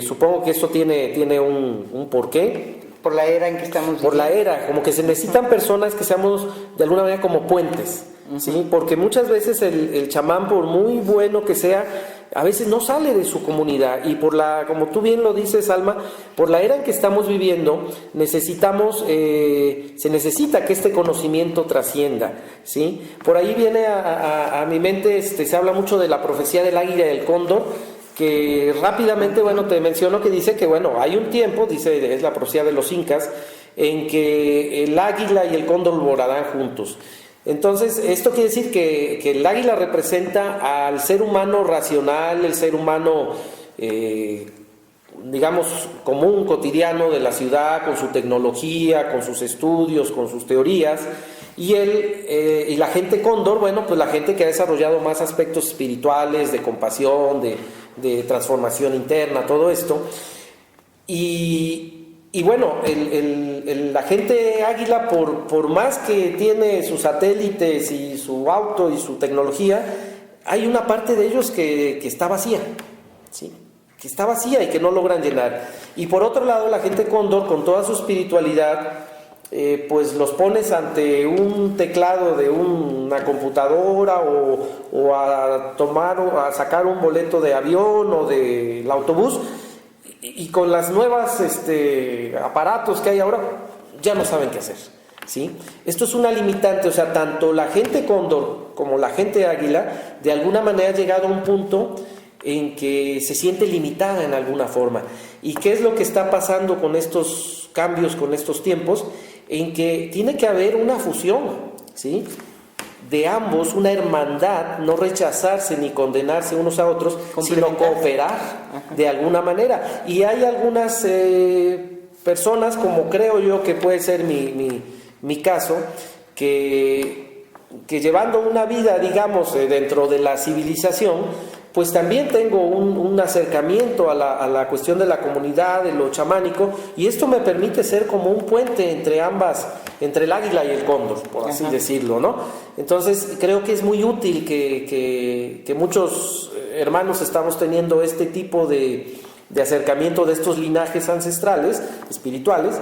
B: Supongo que esto tiene un porqué.
A: Por la era en que estamos viviendo.
B: Por la era, como que se necesitan personas que seamos de alguna manera como puentes, ¿sí? Porque muchas veces el chamán, por muy bueno que sea, a veces no sale de su comunidad y como tú bien lo dices, Alma, por la era en que estamos viviendo se necesita que este conocimiento trascienda, ¿sí? Por ahí viene a mi mente, se habla mucho de la profecía del águila y del cóndor, que rápidamente, bueno, te menciono que dice que, bueno, hay un tiempo, dice, es la profecía de los incas, en que el águila y el cóndor volarán juntos. Entonces, esto quiere decir que el águila representa al ser humano racional, el ser humano digamos, común, cotidiano de la ciudad, con su tecnología, con sus estudios, con sus teorías, y y la gente cóndor, bueno, pues la gente que ha desarrollado más aspectos espirituales, de compasión, de transformación interna, todo esto. Y bueno, la gente águila, por más que tiene sus satélites y su auto y su tecnología, hay una parte de ellos que está vacía, ¿sí? Que está vacía y que no logran llenar. Y por otro lado, la gente cóndor, con toda su espiritualidad, pues los pones ante un teclado de una computadora o a sacar un boleto de avión o del autobús, y con las nuevas aparatos que hay ahora, ya no saben qué hacer, ¿sí? Esto es una limitante, o sea, tanto la gente cóndor como la gente águila, de alguna manera ha llegado a un punto en que se siente limitada en alguna forma. ¿Y qué es lo que está pasando con estos cambios, con estos tiempos? En que tiene que haber una fusión, ¿sí? De ambos, una hermandad, no rechazarse ni condenarse unos a otros, sino cooperar de alguna manera. Y hay algunas personas, como creo yo que puede ser mi caso, que llevando una vida, digamos, dentro de la civilización, pues también tengo un acercamiento a la cuestión de la comunidad, de lo chamánico, y esto me permite ser como un puente entre ambas, entre el águila y el cóndor, por así decirlo, ¿no? Entonces creo que es muy útil que muchos hermanos estamos teniendo este tipo de acercamiento de estos linajes ancestrales, espirituales,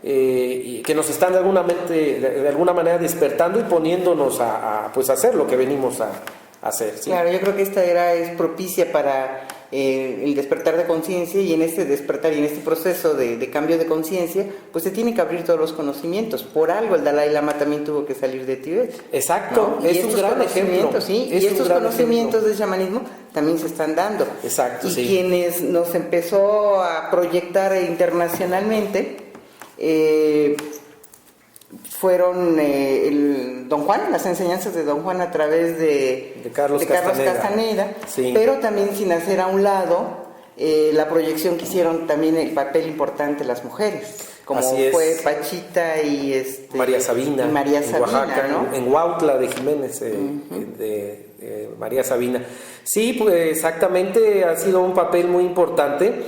B: y que nos están de alguna manera despertando y poniéndonos a hacer lo que venimos a hacer, ¿sí?
A: Claro, yo creo que esta era es propicia para el despertar de conciencia, y en este despertar y en este proceso de cambio de conciencia, pues se tienen que abrir todos los conocimientos. Por algo el Dalai Lama también tuvo que salir de Tibet.
B: Exacto,
A: ¿no?
B: Es un gran ejemplo.
A: ¿Sí? Y estos conocimientos del chamanismo también se están dando.
B: Exacto,
A: y
B: sí.
A: quienes nos empezó a proyectar internacionalmente fueron Don Juan, las enseñanzas de Don Juan a través de Carlos Castaneda,
B: sí.
A: Pero también sin hacer a un lado la proyección que hicieron también el papel importante las mujeres, como fue Pachita y
B: María Sabina,
A: en Oaxaca, ¿no?
B: en Huautla de Jiménez, María Sabina. Sí, pues exactamente, ha sido un papel muy importante,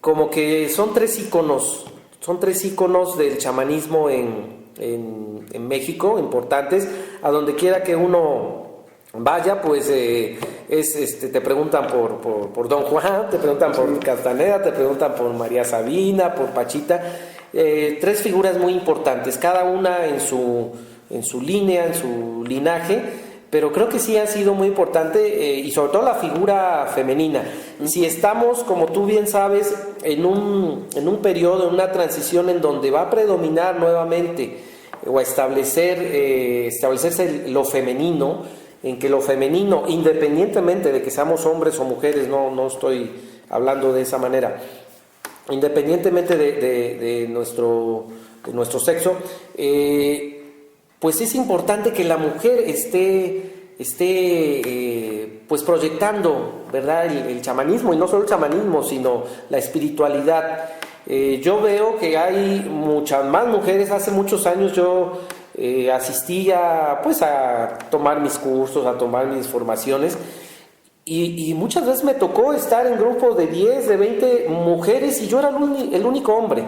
B: como que son tres íconos del chamanismo en México, importantes. A donde quiera que uno vaya, pues te preguntan por Don Juan, te preguntan por Castaneda, te preguntan por María Sabina, por Pachita. Tres figuras muy importantes, cada una en su línea, en su linaje, pero creo que sí ha sido muy importante, y sobre todo la figura femenina. Si estamos, como tú bien sabes, en un periodo, en una transición en donde va a predominar nuevamente o a establecerse lo femenino, en que lo femenino, independientemente de que seamos hombres o mujeres, no estoy hablando de esa manera, independientemente de nuestro sexo, pues es importante que la mujer esté pues proyectando, ¿verdad?, el chamanismo, y no solo el chamanismo, sino la espiritualidad. Yo veo que hay muchas más mujeres. Hace muchos años yo asistía pues a tomar mis cursos, a tomar mis formaciones, y muchas veces me tocó estar en grupos de 10, de 20 mujeres, y yo era el único hombre,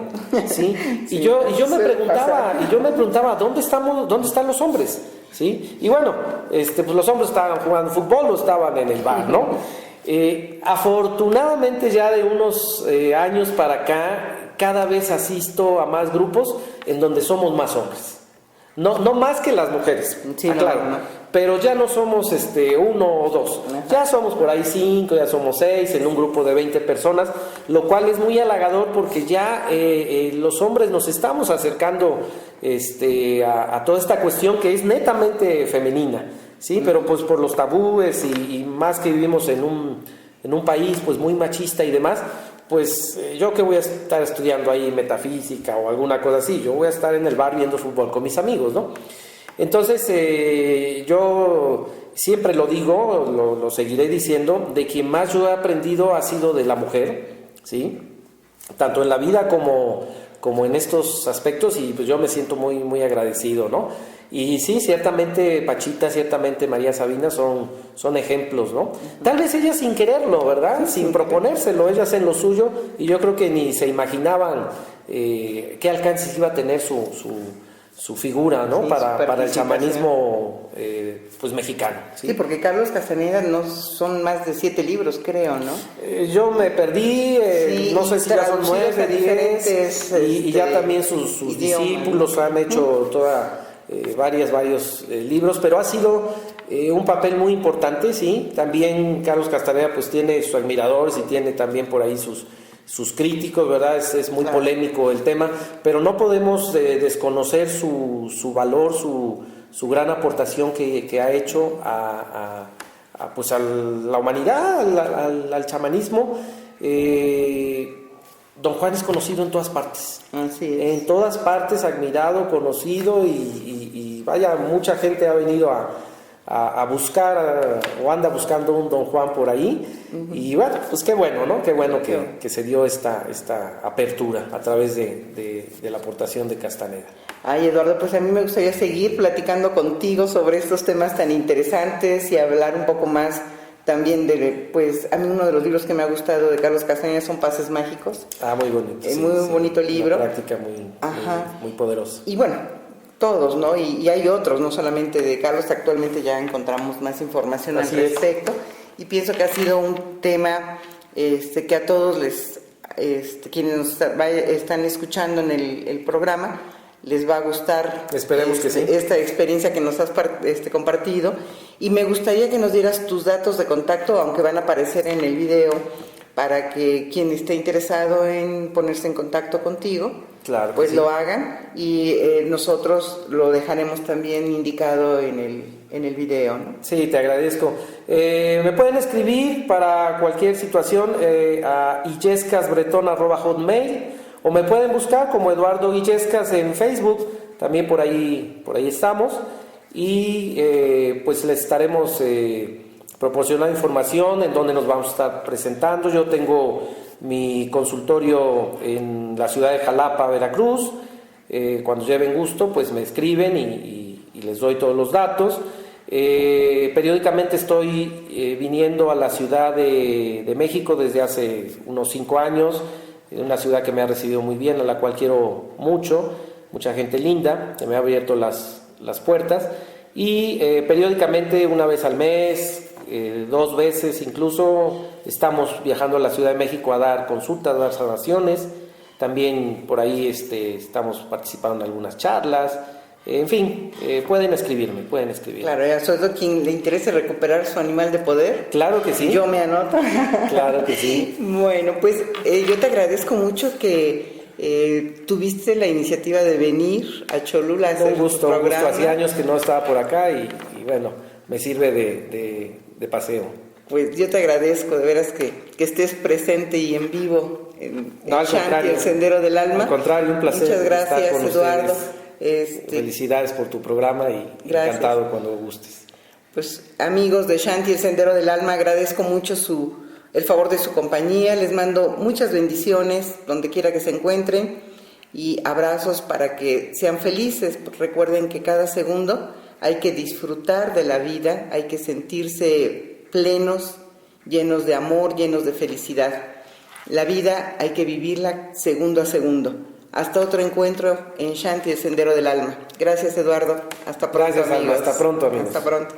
B: ¿sí?
A: Sí,
B: y yo me preguntaba, ¿dónde están los hombres? ¿Sí? Y bueno, pues los hombres estaban jugando fútbol o estaban en el bar, ¿no? Afortunadamente, ya de unos años para acá, cada vez asisto a más grupos en donde somos más hombres. No más que las mujeres,
A: sí,
B: claro,
A: no.
B: Pero ya no somos 1 o 2, ya somos por ahí 5, ya somos 6 en un grupo de 20 personas, lo cual es muy halagador, porque ya los hombres nos estamos acercando a toda esta cuestión que es netamente femenina, ¿sí? Pero pues por los tabúes y más que vivimos en un país pues muy machista y demás, pues yo que voy a estar estudiando ahí metafísica o alguna cosa así, yo voy a estar en el bar viendo fútbol con mis amigos, ¿no? Entonces, yo siempre lo digo, lo seguiré diciendo, de quien más yo he aprendido ha sido de la mujer, ¿sí? Tanto en la vida como en estos aspectos, y pues yo me siento muy, muy agradecido, ¿no? Y sí, ciertamente Pachita, ciertamente María Sabina son ejemplos, ¿no? Tal vez ellas sin quererlo, ¿verdad? Sin proponérselo, ellas en lo suyo, y yo creo que ni se imaginaban qué alcances iba a tener su figura, ¿no?
A: Sí,
B: para el chamanismo pues mexicano.
A: ¿sí? Porque Carlos Castaneda no son más de 7 libros, creo, ¿no?
B: Yo me perdí,
A: sí,
B: no sé si ya son 9,
A: diferentes
B: 10, y ya también sus discípulos han hecho varios libros, pero ha sido un papel muy importante, sí. También Carlos Castaneda pues tiene sus admiradores y tiene también por ahí sus críticos, ¿verdad? Es muy polémico el tema, pero no podemos desconocer su valor, su gran aportación que ha hecho pues a la humanidad, al chamanismo. Don Juan es conocido en todas partes.
A: Así es.
B: En todas partes, admirado, conocido, y vaya, mucha gente ha venido a buscar o anda buscando un Don Juan por ahí. Y bueno, pues qué bueno, ¿no? Qué bueno que se dio esta apertura a través de la aportación de Castaneda.
A: Ay, Eduardo, pues a mí me gustaría seguir platicando contigo sobre estos temas tan interesantes y hablar un poco más también pues a mí uno de los libros que me ha gustado de Carlos Castaneda son Pases Mágicos.
B: Muy bonito.
A: Muy bonito libro.
B: Una práctica muy poderosa.
A: Y bueno, todos, ¿no? Y hay otros, no solamente de Carlos, actualmente ya encontramos más información al respecto. Y pienso que ha sido un tema que a todos quienes nos están escuchando en el programa, les va a gustar.
B: Esperemos que sí.
A: Esta experiencia que nos has compartido. Y me gustaría que nos dieras tus datos de contacto, aunque van a aparecer en el video, para que quien esté interesado en ponerse en contacto contigo,
B: claro,
A: pues
B: sí,
A: lo hagan, y nosotros lo dejaremos también indicado en el video, ¿no?
B: Sí, te agradezco. Me pueden escribir para cualquier situación a illescasbreton@hotmail, o me pueden buscar como Eduardo Illescas en Facebook, también por ahí estamos, y pues les estaremos proporcionando información en donde nos vamos a estar presentando. Yo tengo mi consultorio en la ciudad de Jalapa, Veracruz. Cuando lleven gusto, pues me escriben y les doy todos los datos. Periódicamente estoy viniendo a la Ciudad de México desde hace unos 5 años, una ciudad que me ha recibido muy bien, a la cual quiero mucho, mucha gente linda, que me ha abierto las puertas, y periódicamente, una vez al mes, 2 veces incluso, estamos viajando a la Ciudad de México a dar consultas, a dar sanaciones. También por ahí estamos participando en algunas charlas. En fin, pueden escribirme.
A: Claro, y a todo quien le interese recuperar su animal de poder.
B: Claro que sí.
A: Yo me anoto.
B: Claro que sí.
A: Bueno, pues yo te agradezco mucho que tuviste la iniciativa de venir a Cholula a hacer
B: un gusto. Hacía años que no estaba por acá y bueno, me sirve de paseo.
A: Pues yo te agradezco, de veras que estés presente y en vivo en Shanti, el Sendero del Alma.
B: Al contrario, un placer.
A: Muchas gracias,
B: estar con
A: Eduardo.
B: Felicidades por tu programa y
A: gracias.
B: Encantado cuando gustes.
A: Pues amigos de Shanti, el Sendero del Alma, agradezco mucho el favor de su compañía. Les mando muchas bendiciones donde quiera que se encuentren y abrazos para que sean felices. Recuerden que cada segundo hay que disfrutar de la vida, hay que sentirse plenos, llenos de amor, llenos de felicidad. La vida hay que vivirla segundo a segundo. Hasta otro encuentro en Shanti, el Sendero del Alma. Gracias, Eduardo. Hasta pronto,
B: Gracias,
A: amigos.
B: Alma. Hasta pronto, amigos.
A: Hasta pronto.